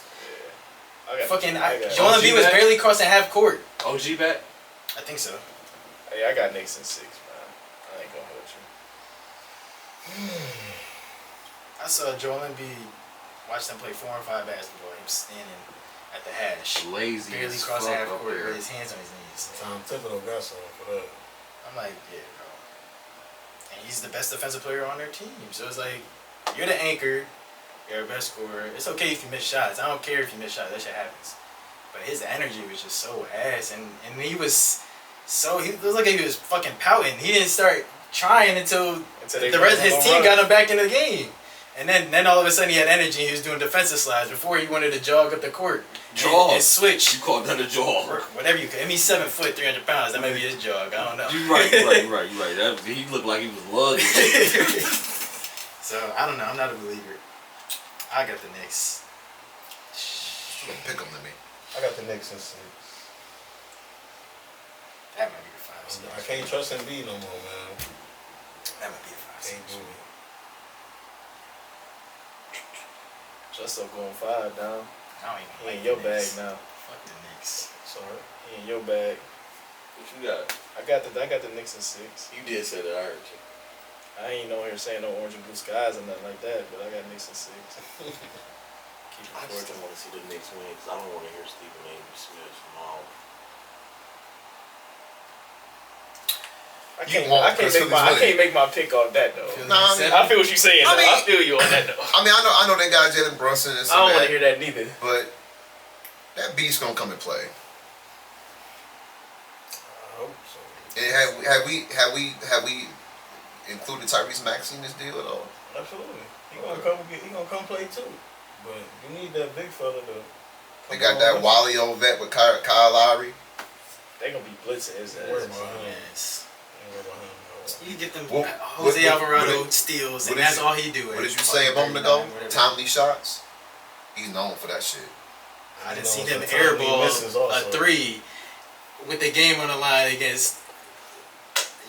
I got, Fucking I got, Joel Embiid was back? barely crossing half court. OG back? I think so. Hey, I got Knicks in 6, man. I ain't I saw Joel Embiid watch them play 4 on 5 basketball. He was standing at the hash, Lazy barely as crossing fuck half up court there. with his hands on his knees. Tom Thibodeau got something for that. I'm like, yeah, bro. And he's the best defensive player on their team. So it's like, you're the anchor, you're the best scorer. It's okay if you miss shots. I don't care if you miss shots. That shit happens. But his energy was just so ass, and he was so he looked like he was fucking pouting. He didn't start trying until the rest of his team got him back in the game. And then all of a sudden he had energy and he was doing defensive slides before he wanted to jog up the court. And switch. You called that a jog. Whatever you could. I mean, 7 foot, 300 pounds. That might be his jog. I don't know. You're right. That, he looked like he was lugging. So, I don't know. I'm not a believer. I got the Knicks. Pick them to me. I got the Knicks in 6. That might be the 5. I can't trust Embiid no more, man. That might be the 5. Can't do it. Just up going 5 down. I don't even He like in the your bag Knicks. now. Fuck the Knicks. Sorry. He in your bag. What you got? I got the Knicks in 6. You did say that. I heard you. I ain't no here saying no orange and blue skies or nothing like that, but I got Knicks in 6. Keep it I just cordial. don't want to see the Knicks win because I don't want to hear Stephen A. Smith from all. I You can't won't, 'cause Philly's I winning. can't make my pick off that though. Nah, I feel what you're saying. I though. mean- I feel you on that though. I mean, I know they got Jalen Brunson and I some don't of want to that, hear that neither. but that beast's gonna come and play. I hope so. And have we included Tyrese Maxey in this deal at all? Absolutely. He gonna come play too. But you need that big fella to. They got that Wally old vet with Kyle Lowry. They gonna be blitzing his Worry ass. about him. Yes. Ain't worry about him, no. You get them What- Jose what- Alvarado what- steals, what and did that's you- all he do. What did you say a moment ago? Timely shots. He's known for that shit. I didn't You see know, them sometimes he airball misses also. a 3 with the game on the line against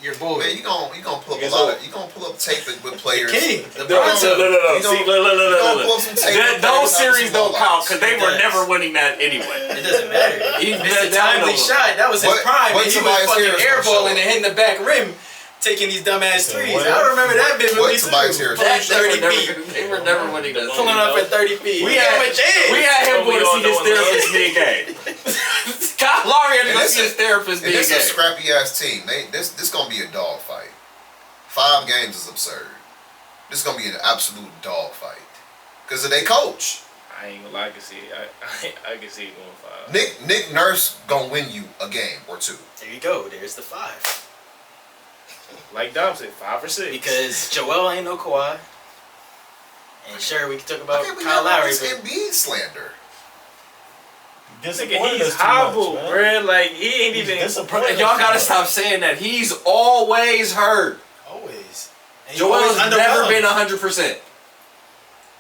your boy. Man, you gonna pull up a Yes, lot sir. of you gonna pull up tape with players. King. No. You gonna- See, you gonna pull up some tape with Those players out series of don't some count because they It were does. never winning that anyway. It doesn't matter. He missed a that timely was- shot. That was his What- prime. what And he was Tobias fucking Harris gonna show airballing up? and hitting the back rim, taking these dumbass He said, threes. what? I remember that bit What with me Tobias too. Harris Pulling gonna show? 30 feet. They were never winning that. Pulling up at 30 feet. We He gave him had a chance. we had him But we going to all see his know in therapist mid-game. Kyle Lowry had to And go this see his is- therapist And this is a mid-game. scrappy ass team. This gonna be a dog fight. 5 games is absurd. This is gonna be an absolute dog fight. Cause of their coach. I ain't gonna lie, I can see it. I can see it going 5. Nick Nurse gonna win you a game or 2. There you go. There's the 5. Like Dom said, 5 or 6. Because Joel ain't no Kawhi. And sure, we can talk about I can't believe Kyle Lowry, this but Embiid slander. Disappointed Nigga, he's us too much, hobbled, man. bruh. Like he ain't He's even. disappointed Y'all us too gotta much. stop saying that. He's always hurt. always. And Joel's always never underwhelmed. been 100%.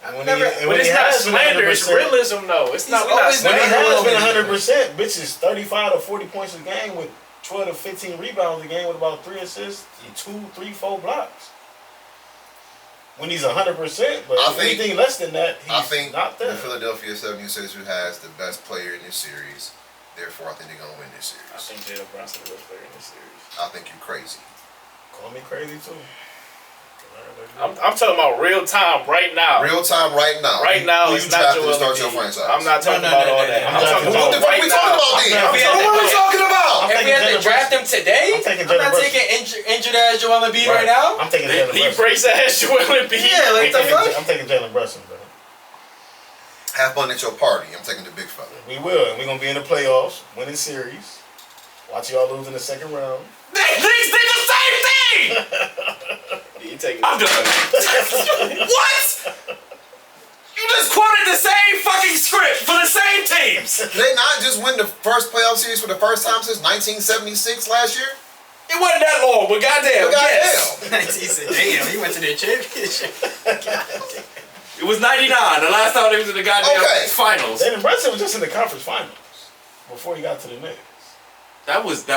And when Never- he, and But when it's he not has been slander. It's 100%, realism, though. It's not. He's We're not always been When he slandering. has been underwhelming. 100%, bitches 35 to 40 points a game with 12 to 15 rebounds a game with about 3 assists, 2, 3, 4 blocks. When he's 100%, but I think- anything less than that, he's I think not the there. Philadelphia 76ers has the best player in this series. Therefore, I think they're gonna win this I series. think Jalen Brunson the best player in this series. I think you're crazy. Call me crazy too. I'm talking about real time right now. Real time, right now. Right now, Who it's you not drafted to Joel start your Embiid. franchise? I'm not talking No, about no, all no, that. no, I'm no. talking What about the fuck right we talking now. about then? I'm If we had What are we to- talking about? I'm If we taking had to Jalen draft him Brunson. today, I'm taking I'm not Jalen taking injured ass Joel Embiid right now. I'm taking Jalen He Brunson. breaks ass Joel Embiid. Yeah, like the fuck? I'm taking Jalen Brunson, bro. Have fun at your party. I'm taking the big fella. We will, and we're gonna be in the playoffs, winning series. Watch y'all lose in the second round. These did the same thing! You take I'm done. What? You just quoted the same fucking script for the same teams. Did they not just win the first playoff series for the first time since 1976 last year? It wasn't that long, but goddamn, yes. Goddamn. He said, "Damn, he went to the championship." It was 99, the last time they was in the goddamn Okay. finals. Jalen Brunson was just in the conference finals before he got to the Knicks. That was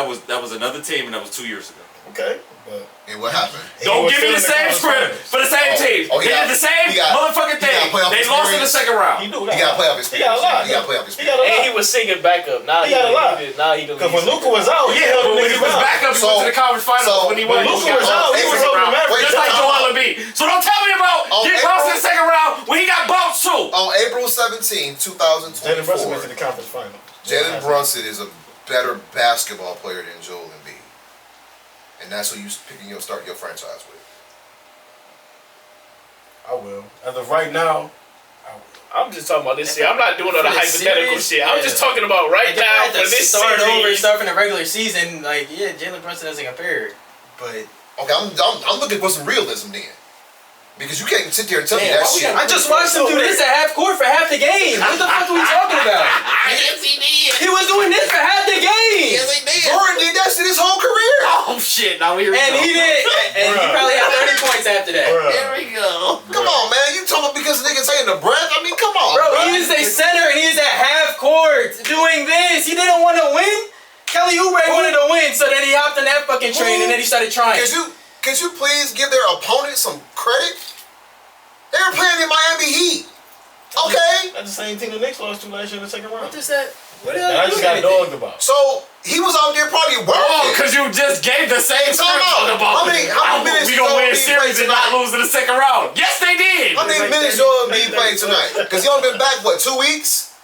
another team, and that was 2 years ago. Okay, but And what happened? he Don't was give me still the in same conference script finals. for the same team. Oh, he they got- did the same he got- motherfucking he got thing. playoff They lost in the the second round. He do He got to play off his He got a lot. He got to play off his He got a lot. And he was singing backup. Now He got a lot. Now he the Because when lead Luka singer. was out, he held But the when he niggas was out. back up, he went to the conference finals. When he when went, Luka was out, he was over the Mavericks. just like Joel Embiid. So don't tell me about getting bounced in the second round when he got bounced too. On April 17, Jalen Brunson went to 2024, the conference final. Jalen Brunson is a better basketball player than Joel Embiid. And that's who you picking your start your franchise with. I will. As of right now, I will. I'm just talking about this shit. I'm not doing all the For the hypothetical series, shit. I'm yeah. just talking about right Like, now if for I had to this start over, series. start from the regular season. Like, yeah, Jalen Brunson doesn't compare. But Okay, I'm looking for some realism then. Because you can't sit there and tell me Damn, that why we shit. gotta- I just watched him do this at half court for half the game. What the fuck are we talking about? Yes, he did. He was doing this for half the game. Yes, he did. Jordan did that shit his whole career. Oh shit! Now here we And go. he did, and he Bruh. probably had 30 points after that. Bruh. Here we go. Come on, man. You talking about because niggas taking the breath? I mean, come on, Bro, bro. he is a center and he's at half court doing this. He didn't want to win. Kelly Oubre wanted to win, so then he hopped on that fucking train and then he started trying. Could you please give their opponent some credit? They were playing in Miami Heat. Okay? That's the same team the Knicks lost to last year in the second round. What does that? What the That hell I you just doing got anything? dogged about. So he was out there probably Oh, working. because you just gave the same Time script out. on the ball. How many minutes we did gonna win a Embiid series play and not tonight? lose in the second round. Yes, they did. How many Like minutes 30, Joel Embiid like played 30. tonight? Because he only been back, what, 2 weeks?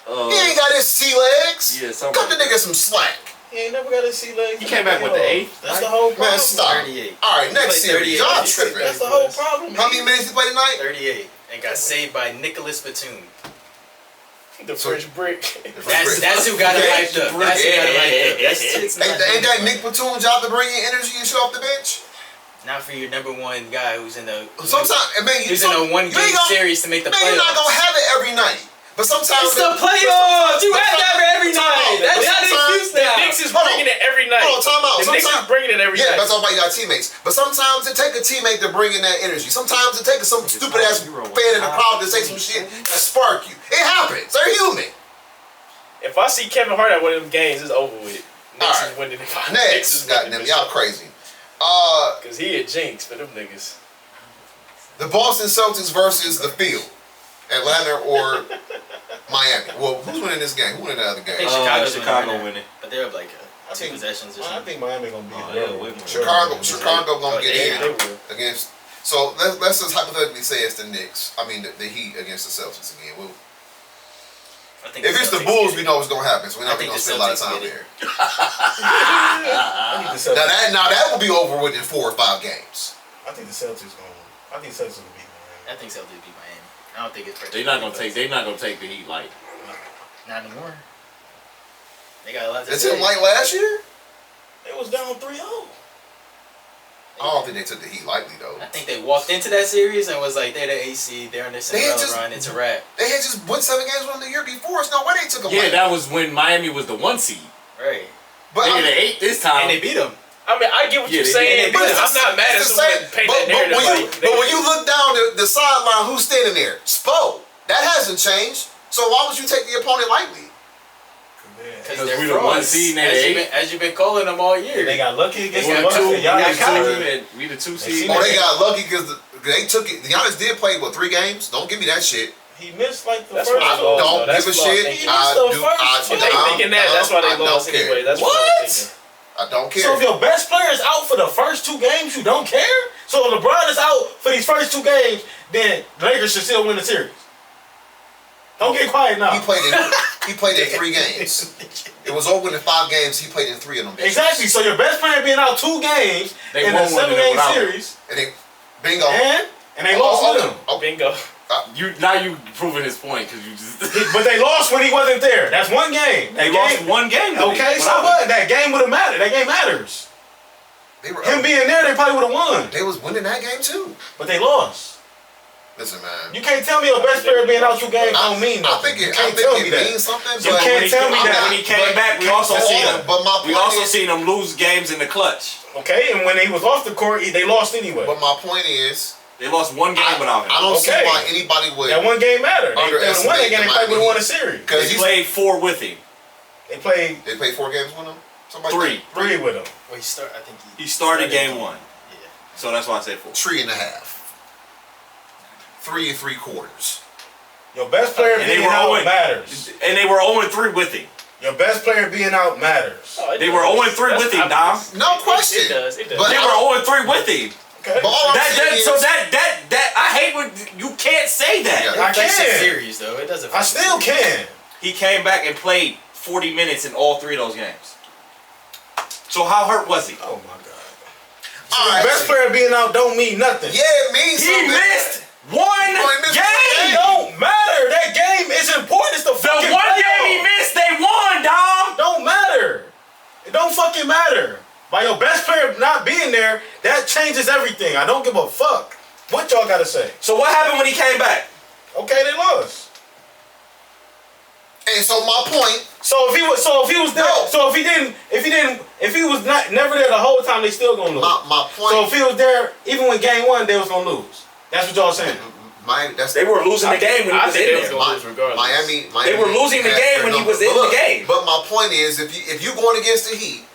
He ain't got his sea legs. Yeah, something Cut the like nigga some slack. He ain't never got his sea legs. He came back with the 8th. That's the whole problem. Man, stop. 38. All right, next He played series. 38. Y'all He tripping. That's the whole problem. How many minutes he played tonight? 38 and got saved by Nicholas Batum. The French brick. That's who got him hyped up. That's who got him hyped up. That's shit's Ain't that not Nick Batum's job to bring in energy and shit off the bench? not for your number one guy who's in the Sometimes, I mean, who's in a one game series to make the man, you're not playoffs. gonna have it every night. But sometimes It's the playoffs. You have to have it every night. That's not an excuse The now. Knicks is Hold on. bringing it every night. Hold on, time out. The Knicks is Sometimes- bringing it every Yeah, night. that's all about you got teammates. But sometimes it takes a teammate to bring in that energy. Sometimes it takes some stupid ass fan in the crowd to say some shit that spark you. It happens. They're human. If I see Kevin Hart at one of them games, it's over with. Knicks Alright. is winning. Next, goddamn, y'all crazy. Because he a jinx for them niggas. The Boston Celtics versus the field, Atlanta or Miami. Well, who's winning this game? Who winning the other I game? think Chicago's Chicago winning. winning. But they're up like I 2 think- possessions or I something. think Miami gonna beat Oh, them. yeah, way more. Chicago gonna get they in will. against. So let's just hypothetically say it's the Knicks. I mean the Heat against the Celtics again. Well, I think if it's the Celtics Bulls, get we it. know what's gonna happen. So we're I not think gonna the spend a lot of Celtics time get it. here. I think the Celtics. Now that will be over within 4 or 5 games. I think the Celtics gonna. I think the Celtics gonna beat I think Celtics beat Miami. I don't think it's They're not gonna take. They're not gonna take the Heat light. Not anymore. They got a lot to It's say. him like last year. It was down 3-0. I don't think they took the Heat lightly though. I think they walked into that series and was like, they're the AC, they're in their Cinderella just- run, it's a wrap. They had just won 7 games with them the year before. There's no way they took them. Yeah, lightly. that was when Miami was the 1 seed. Right. But They I were the mean, 8 this time. And they beat them. I mean, I get what Yeah, you're they- saying, but but it's I'm not mad at it's the someone same- paint but that narrative. when you look down the sideline, who's standing there? Spo. That hasn't changed. So why would you take the opponent lightly? Because we the 1 seed and they the 8. As you've been calling them all year. They got lucky against We the the Bucks. 2. and Y'all got cocky. and we the 2 seed. Oh, they got lucky because they took it. Giannis did play, 3 games? Don't give me that shit. He missed like the That's first. what I I lost, don't though. That's give a what I shit. think. I So do. first- If they thinking that, that's why they I don't lost care. anyway. That's What? what I'm thinking. I don't care. So if your best player is out for the first 2 games, you don't care? So if LeBron is out for these first 2 games, then the Lakers should still win the series. Don't get quiet now. He played in 3 games. It was over in 5 games. He played in 3 of them. bitches. Exactly. So your best player being out 2 games They in won a one of them 7-game without him. series, And they, bingo. and they lost with him. Oh, Bingo. You proving his point because you just. But they lost when he wasn't there. That's 1 game. They That lost game, 1 game. with Okay, him so without what? him. That game would have mattered. That game matters. they were. Him being there, they probably would have won. They was winning that game too. But they lost. Listen, man. You can't tell me your best player being out 2 games don't mean I nothing. think You it. I can't think tell it me that. means something. You but can't tell me I'm that. not- When he came but- back, we also but- seen him. But my We point also is, seen him lose games in the clutch. Okay, and when he was off the court, they lost anyway. But my point is, They lost 1 game without him. I don't see Okay. why anybody would. That 1 game mattered. They would have won that game. They probably would have won a series. Because They played 4 with him. They played they played 4 games with him. Somebody 3. 3 with him. Well, I think He started game 1. Yeah. So that's why I said 4. 3.5. 3 3/4. Your best player And they being were out 0 matters. And they were 0-3 with him. Your best player being out matters. Oh, They were 0-3 with him, Dom. No question. It does. It does. But They were 0-3 with him. Okay. But all I'm saying is, That I hate when you can't say that. Yeah. I It affects the can. series though. It doesn't. I still can. He came back and played 40 minutes in all 3 of those games. So how hurt was he? Oh my god. all right, Best player being out don't mean nothing. yeah, it means He something. missed one missed game. It don't matter. That game is important. It's the The fucking one game playoffs. he missed, they won, Dom. Don't matter. It don't fucking matter. By your best player not being there, that changes everything. I don't give a fuck. What y'all gotta say? So what happened when he came back? Okay, they lost. And so my point, So if he was there, No. so if he was not never there the whole time, they still gonna lose. my point. So if he was there, even when game 1, they was gonna lose. That's what y'all saying. They were losing the game when he I was think in they was there. gonna lose regardless. Miami They were losing the had game their when he number. was in But the look, game. But my point is, if you going against the Heat,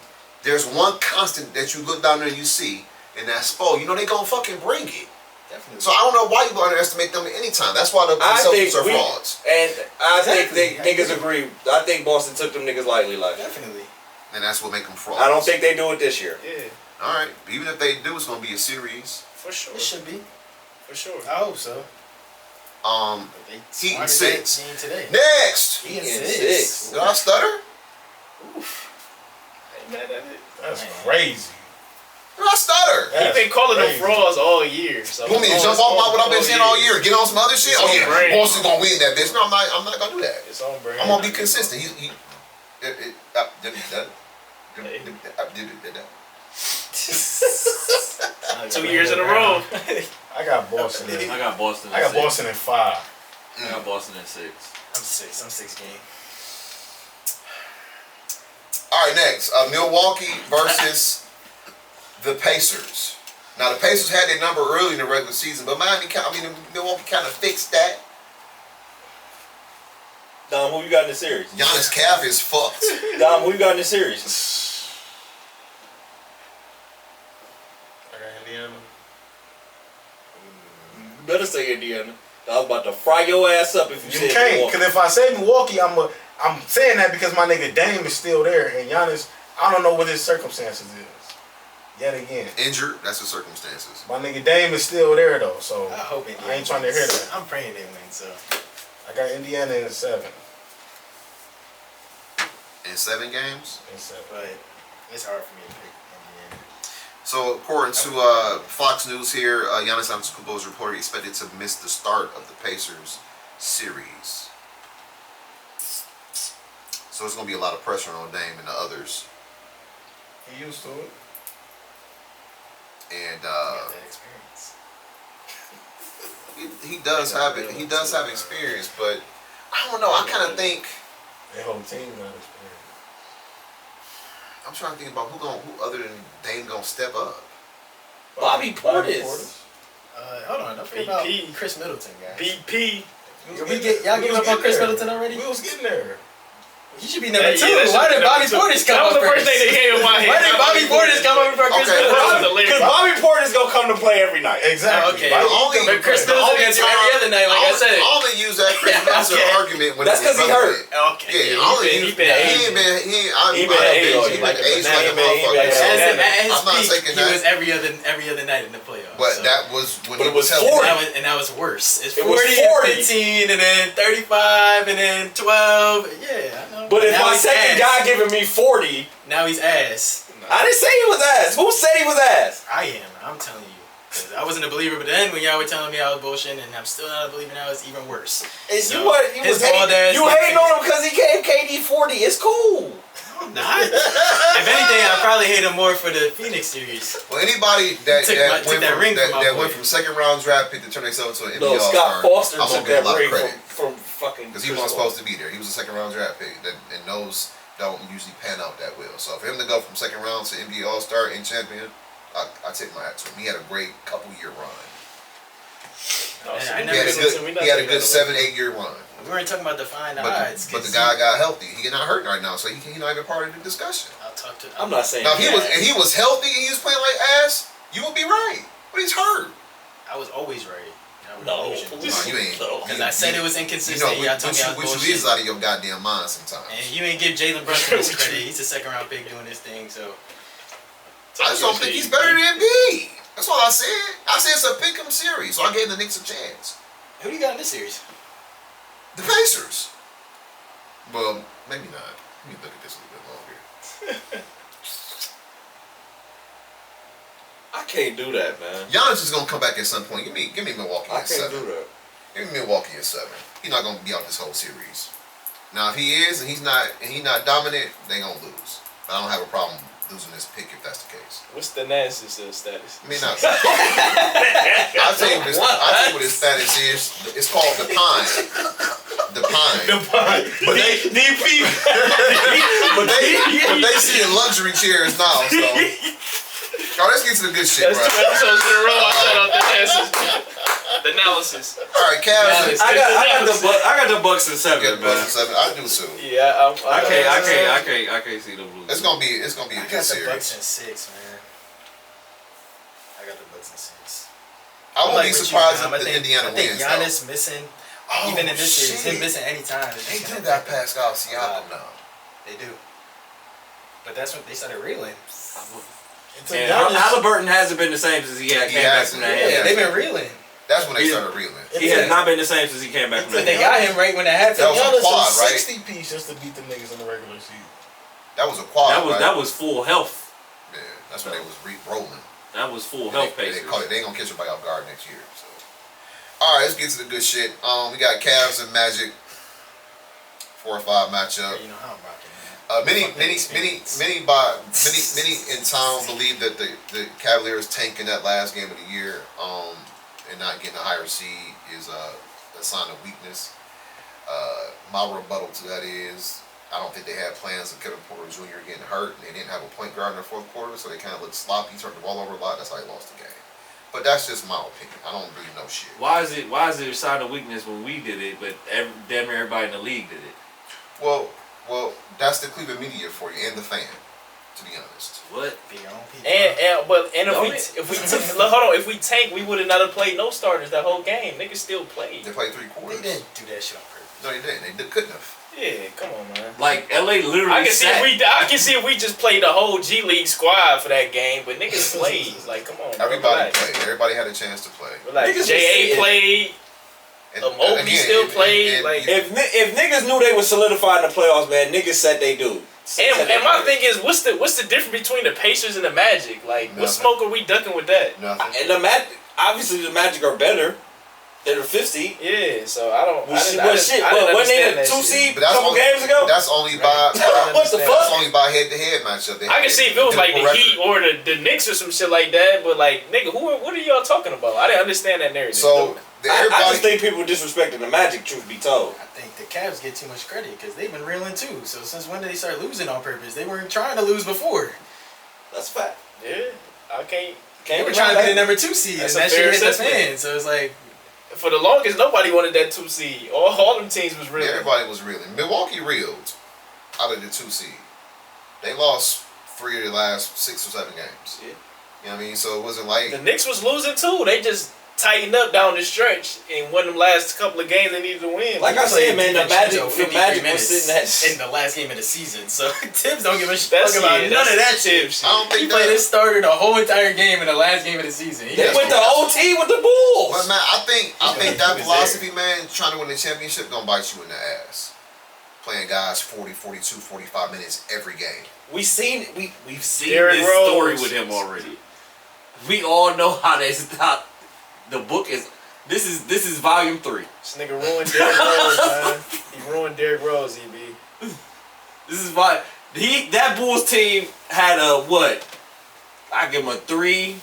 there's one constant that you look down there and you see, and that's Spo. You know they gonna fucking bring it. Definitely. So I don't know why you underestimate them at any time. That's why the I think Celtics are we, frauds. and I Exactly. think they niggas agree. I think Boston took them niggas lightly last year. Definitely. And that's what make them frauds. I don't think they do it this year. Yeah, All right, even if they do, it's gonna be a series. for sure. It should be. For sure. I hope so. But they Heat and smarted that 6. team today. Next, Heat and and 6. 6. did I stutter? Ain't mad at it. That's Man. crazy. Did I stutter? He That's been calling them crazy. frauds all year. So You want me to jump off what I've been saying all year? Get on some other shit? It's Oh on yeah, brand. Boston's gonna win that bitch. No, I'm not gonna do that. It's on brand. I'm gonna be consistent. I 2 years in a row. I got Boston. I got Boston. I got Boston in 5. I got Boston in 6. I'm 6 game. All right, next, Milwaukee versus the Pacers. Now the Pacers had their number early in the regular season, but Milwaukee kind of fixed that. Dom, who you got in the series? Giannis' calf is fucked. Dom, who you got in the series? I got Indiana. You better say Indiana. I was about to fry your ass up if you, You said can't, Milwaukee. because if I say Milwaukee, I'm saying that because my nigga Dame is still there, and Giannis, I don't know what his circumstances is. Yet again, Injured, that's the circumstances. my nigga Dame is still there though, so I hope Indiana I ain't trying to hear wins. that. I'm praying they win. So I got Indiana in 7. In 7 games. In 7. but it's hard for me to pick Indiana. So according to Fox News here, Giannis Antetokounmpo is reportedly expected to miss the start of the Pacers series. So it's going to be a lot of pressure on Dame and the others. He used to it. And Got that experience. he does have it. He does have experience, but I don't know. I kind of think Their whole team got experience. I'm trying to think about who other than Dame gonna step up. Bobby Portis. Hold on, don't forget about BP. Chris Middleton, guys. BP. Y'all giving up on Chris Middleton already? We was getting there. He should be number Hey, 2. yeah, that Why should did be Bobby number 2. Portis come That was up the first thing that came in my head. Why did Bobby Portis come up before Chris Okay, Middleton? Because Bobby Portis gonna come to play every night. Exactly. Okay. Bobby- But Chris Middleton gets you every other night, like I said. I only use that Chris Middleton Okay. argument when That's it was 'cause he hurt. relevant. Okay. Yeah, I only he use been he aging. ain't been he ain't He been aging he like been a aged like a banana. He been- motherfucker. he been- At his I'm not peak, taking he that. was every other night in the playoffs. But so. that was when But he it was healthy. 40. That was worse. It's It 40, was and 40. 15, and then 35, and then 12. Yeah, I know. But if now my he's second ass. guy giving me 40, Now he's ass. I didn't say he was ass. Who said he was ass? I am. I'm telling you. 'Cause I wasn't a believer, but then when y'all were telling me I was bullshitting, and I'm still not a believer now, it's even worse. And So, you was his bald ass you nigga- hating on him because he gave KD 40. It's cool. Nah. If anything, I probably hate him more for the Phoenix series. Well, anybody that Took went that from ring from my that boy. went from second round draft pick to turn themselves into an NBA No, All-Star, Scott Foster I'm gonna took give him that a lot of ring credit from fucking. because he wasn't supposed to be there. He was a second round draft pick, and those don't usually pan out that well. So for him to go from second round to NBA All-Star and champion, I take my hat to him. He had a great couple-year run. Oh, so I we never He not had a taking- good, we not he had a taking good that 7-8 year run. We weren't talking about defying the But odds. the 'cause guy got healthy. He's not hurt right now, so he's not even part of the discussion. I'll talk to. I'm not saying. Now if that. he was healthy and he was playing like ass, you would be right. But he's hurt. I was always right. No. No, you ain't. Because I said it was inconsistent. You know, Y'all told me I was which you bullshit. is out of your goddamn mind sometimes. And you ain't give Jalen Brunson his credit. He's a second round pick doing this thing. So I just don't think he's better than B. That's all I said. I said it's a pick 'em series, so I gave the Knicks a chance. who do you got in this series? The Pacers. Well, maybe not. Let me look at this a little bit longer. I can't do that, man. Giannis is gonna come back at some point. Give me Milwaukee I at can't 7. do that. Give me Milwaukee at 7. He's not gonna be out this whole series. Now, if he is and he's not dominant, they gonna lose. But I don't have a problem losing this pick if that's the case. What's the Nancy status? I mean, I'll tell you what his status is. It's called the Pine. The Pine. But they see in luxury chairs now. So, let's get to the good shit, That's bro. 2 episodes in a row. I shut out the analysis. All right, Cavs. I got the Bucks in 7, Get man. Bucks at 7. I do too. Yeah, I can't see the Blues. It's gonna be a I good got the Bucks series. in 6, man. I got the Bucks in 6. I won't be what you, surprised Dom. if Indiana I think wins. Giannis missing, though. even in this series, shit. him missing any time. They do got Pascal Siakam now. They do. But that's when they started reeling. And Halliburton hasn't been the same since he came back from that. Yeah, they've been reeling. That's when they started reeling. He has not been the same since he came back from But that. they got him right when it happened. That was a Giannis quad, is right? 60 piece just to beat the niggas in the regular season. That was a quad. That was full health. Yeah, that's when they was rolling. That was full They, health they, Pacers. they ain't gonna catch everybody off guard next year. So, all right, let's get to the good shit. We got Cavs and Magic 4 or 5 matchup. You know how I'm rocking, man. Many in town believe that the Cavaliers tanking that last game of the year and not getting a higher seed is a sign of weakness. My rebuttal to that is I don't think they had plans of Kevin Porter Jr. getting hurt, and they didn't have a point guard in their fourth quarter, so they kind of looked sloppy, turned the ball over a lot. That's how they lost the game. But that's just my opinion. I don't really know shit. Why is it a sign of weakness when we did it, but damn near everybody in the league did it? Well, that's the Cleveland media for you and the fan, to be honest. What? Be your own people. If we tank, we would have not have played no starters that whole game. Niggas still played. They played 3 quarters. They didn't do that shit on purpose. No, they didn't. They couldn't have. Yeah, come on, man. Like LA literally I can sat. see if we just played the whole G League squad for that game, but niggas played. Like, come on, bro, Everybody relax. played. Everybody had a chance to play. Relax. Niggas was JA saying- played. Obi still played. Like, If niggas knew they would solidify in the playoffs, man, niggas said they do. and my thing is, what's the difference between the Pacers and the Magic? Like, what Nothing. smoke are we ducking with that? Nothing. And the Magic, obviously the Magic are better. They're the 5th seed. Yeah, so I don't. Well, I didn't shit, when they understand the that 2 shit. seed But a couple games ago? That's only by What the that's fuck? only by head-to-head matchup. I can see if it was like the Heat or the Knicks or some shit like that, but like, nigga, what are y'all talking about? I didn't understand that narrative. So I everybody, just think people disrespecting the Magic, truth be told. I think the Cavs get too much credit because they've been reeling too. So since when did they start losing on purpose? They weren't trying to lose before. That's a fact. Yeah, I can't. They were trying to be the number 2 seed, That's and a that shit fair hit the assessment. fan. So it's like, For the longest, nobody wanted that 2 seed. All them teams was real. everybody was reeling. Milwaukee reeled out of the 2 seed. They lost 3 of the last 6 or 7 games. Yeah. You know what I mean? So it wasn't like The Knicks was losing too. They just tightened up down the stretch and won them last couple of games they needed to win. Like I said, man, the Magic was 53 sitting at. in the last game of the season. So Tibbs don't give a shit That's about yeah, none of that that's shit. shit. I don't He think played that. his starter the whole entire game in the last game of the season. He They got- went to OT with the Bulls. But man, I think He that was philosophy, man, trying to win the championship gonna bite you in the ass. Playing guys 40, 42, 45 minutes every game. We've seen Derrick this Rose. story with him already. We all know how they stop. The book is this is volume 3. This nigga ruined Derrick Rose, man. He ruined Derrick Rose, EB. This is why that Bulls team had a what? I give him a 3,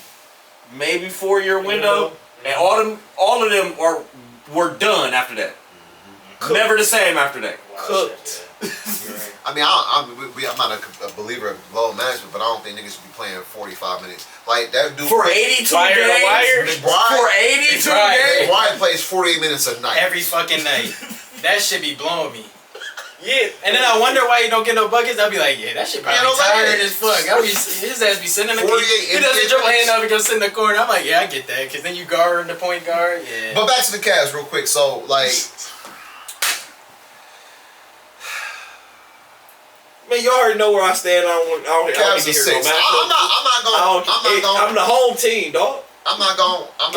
maybe 4-year window, and all of them were done after that. Never the same after that. Cooked. You're right. I mean, I'm not a believer of low management, but I don't think niggas should be playing 45 minutes. Like that dude For 82 Wire to games. wire. For 82 Right. games. Why plays 48 minutes a night? Every fucking night. That should be blowing me. Yeah. And then I wonder why he don't get no buckets. I'll be like, yeah, that shit probably no tired legs. as fuck. His ass be sitting in the 48 He doesn't dribble inches. hand up and go sit in the corner. I'm like, yeah, I get that. Because then you guard the point guard. Yeah. But back to the Cavs real quick. So, like, Man, you already know where I stand. I don't Cavs are 6. I'm the home team, dog. I'm not going. I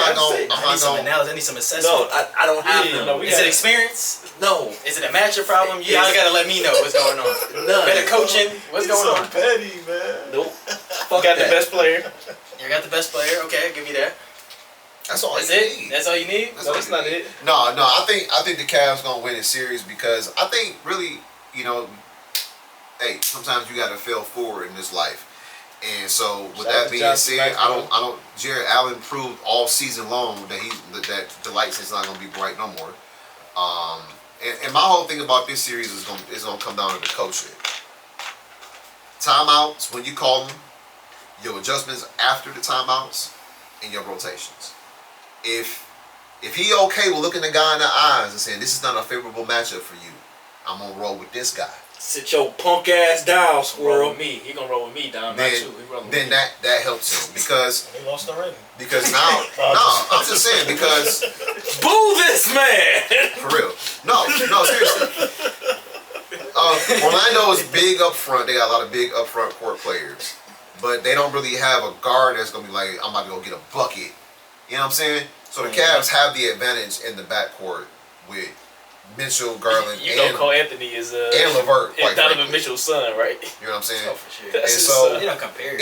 need some analysis. I need some assessment. No, I don't have Yeah, them. no, we Is got it experience? No. Is it a matchup problem? You all gotta let me know what's going on. None. Better coaching. What's going so on? petty, man. Nope. Got Fuck the that. best player. You got the best player. Okay, give me that. That's all. That's you it. need. That's all you need. That's No, all that's you not need. it. No. I think the Cavs gonna win this series because I think really, hey, sometimes you gotta fail forward in this life. And so, with Shout out that to being Johnson said, Maxwell. I don't. Jared Allen proved all season long that the lights is not gonna be bright no more. And my whole thing about this series is gonna come down to the coaching. Timeouts when you call them, your adjustments after the timeouts, and your rotations. If he okay with looking the guy in the eyes and saying this is not a favorable matchup for you, I'm gonna roll with this guy. Sit your punk ass down, Roll squirrel. with me. He gonna roll with me down. Not Then, you. He rolling then with me. that helps him because They lost already. now no, I'm just saying because Boo this man. for real. No, seriously. Orlando is big up front. They got a lot of big up front court players. But they don't really have a guard that's going to be like, I'm about to go get a bucket. You know what I'm saying? So the Cavs have the advantage in the backcourt with Mitchell, Garland, You know and Cole Anthony is LeVert, is quite Donovan frankly. Mitchell's son, right? You know what I'm saying? Oh, for sure. That's And his so- son. They don't compare.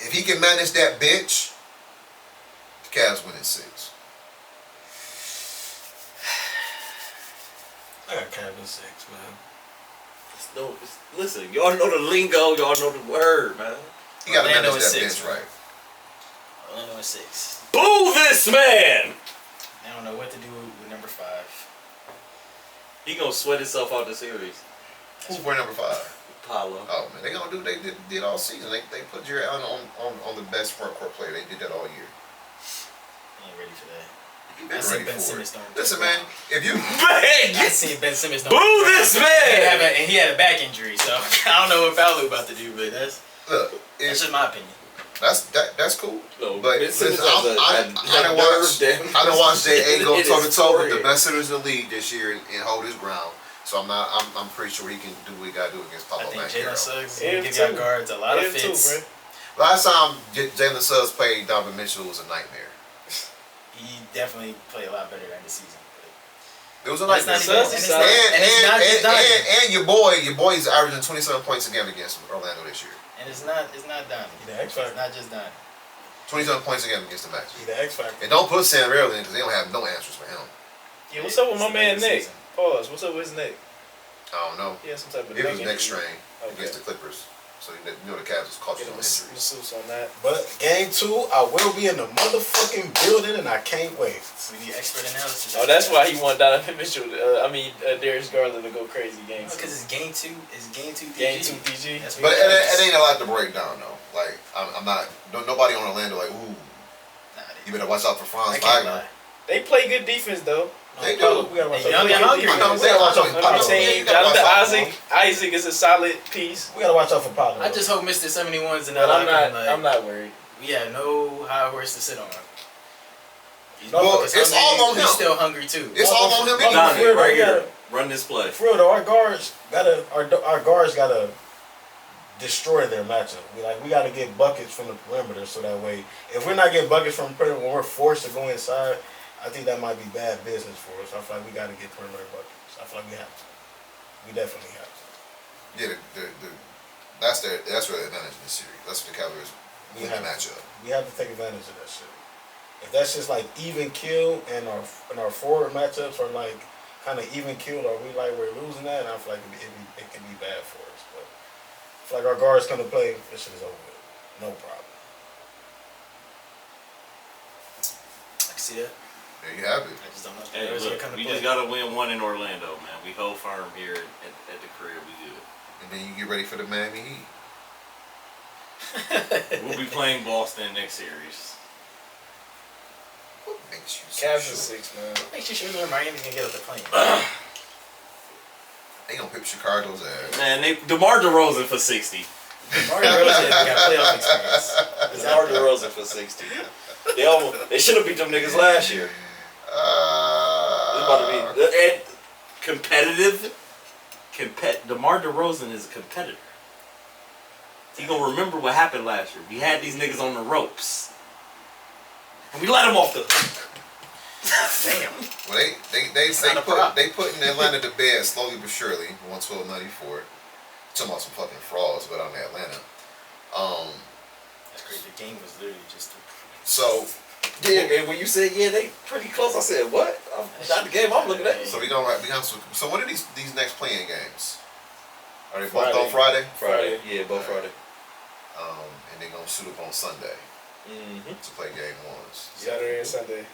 If he can manage that bench, the Cavs win in 6. I got Cavs in 6, man. Listen, y'all know the lingo, y'all know the word, man. He got to Orlando manage is that 6, bench right. Orlando is 6. Boo this man. I don't know what to do with number 5. He gonna sweat himself out the series. Who's wearing number 5? Paulo. Oh man, they gonna do. They did all season. They put Jared Allen on the best front court player. They did that all year. I ain't ready for that. You I been see ready Ben for Simmons it. throwing Listen, the man. ball. If you I seen Ben Simmons. Boo this man. And he had a back injury, so I don't know what Paolo about to do, but that's look, just my opinion. that's cool. No, But Ben Simmons listen, has I done watched J.A. go toe to toe with the best hitters in the league this year and hold his ground. So I'm pretty sure he can do what he got to do against I Pablo think Banchero. Jalen Suggs Him will give y'all too. guards a lot of Him too, fits. bro. Last time Jalen Suggs played Donovan Mitchell was a nightmare. He definitely played a lot better than the season. It was a But it's nightmare. not even, and it's not just Donovan. And your boy is averaging 27 points a game against Orlando this year. And it's not Donovan. He the X It's Factor. not just Donovan. 27 points a game against the Magic. He the X Factor. And don't put Sam Rail in because they don't have no answers for him. Yeah, what's up with my It's the man regular Nick? season. Pause. What's up with his neck? I don't know. He had some type of It was neck neck injury. strain Okay. against the Clippers. So you know the Cavs was cautious Get on him a injuries. masseuse on that. But game 2, I will be in the motherfucking building and I can't wait. We need expert analysis. Oh, that's why he wanted Donovan Mitchell. Darius Garland to go crazy game 2. Because it's game 2. It's game 2 DG. Game 2 DG. That's But what it ain't a lot to break down though. Like I'm not. Nobody on Orlando like ooh. You better watch out for Franz I can't Wagner. lie. They play good defense though. They Pablo, do. we gotta watch Hey, out. young and hungry. I know. We gotta watch out for I'm Pablo. saying you gotta watch Jonathan out for Isaac. Isaac is a solid piece. We gotta watch out for Pablo. I just hope Mr. 71's in But that I'm locker room, not. like, I'm not worried. we have no high horse to sit on. Well, Because it's hungry, all on he's him. still hungry too. It's all on him. Pablo, anyway. for real, Donnie, right we gotta- here. Run this play. For real though, our guards gotta destroy their matchup. We gotta get buckets from the perimeter so that way, if we're not getting buckets from the perimeter when we're forced to go inside, I think that might be bad business for us. I feel like we gotta get perimeter buckets. I feel like we have to. We definitely have to. Yeah, that's where the advantage in the series. That's what the Cavaliers We win the have to. matchup. We have to take advantage of that shit. If that's just like even kill and our forward matchups are like kind of even killed, or we like we're losing that, and I feel like it can be bad for us. But I feel like our guards come to play, this shit is over with. No problem. I can see that. There you have it. I just don't know if Hey, the look, come to we play. just gotta win one in Orlando, man. We hold firm here at the crib. We good. And then you get ready for the Miami Heat. We'll be playing Boston next series. Make Makes you Cavs sure. is 6, man. Makes you sure that Miami can get up the plane. They gonna whip Chicago's ass. Man, DeMar DeRozan for 60. Mark Rosen got playoff experience. DeMar DeRozan for 60. They should have beat them niggas last year. It's about to be and Competitive. DeMar DeRozan is a competitor. He gonna remember what happened last year. We had these niggas on the ropes. And we let them off the... Damn. Well, they putting Atlanta to bed slowly but surely. 112-94. Talking about some fucking frauds, but I'm in Atlanta. That's crazy. The game was literally just. So yeah, and when you said they pretty close, I said what? Not the game I'm looking at. so we gonna so what are these next playing games? Are they Friday. both on Friday? Friday, yeah, both Friday. And they gonna suit up on Sunday Mm-hmm. to play game ones. Saturday and Sunday.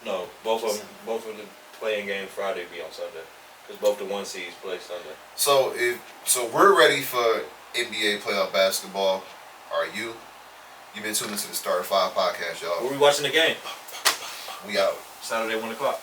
No, both of the playing games Friday be on Sunday, because both the 1 seeds play Sunday. So we're ready for NBA playoff basketball. Are you? You've been tuning to the Starter 5 podcast, y'all. Were we watching the game? We out. Saturday, 1 o'clock.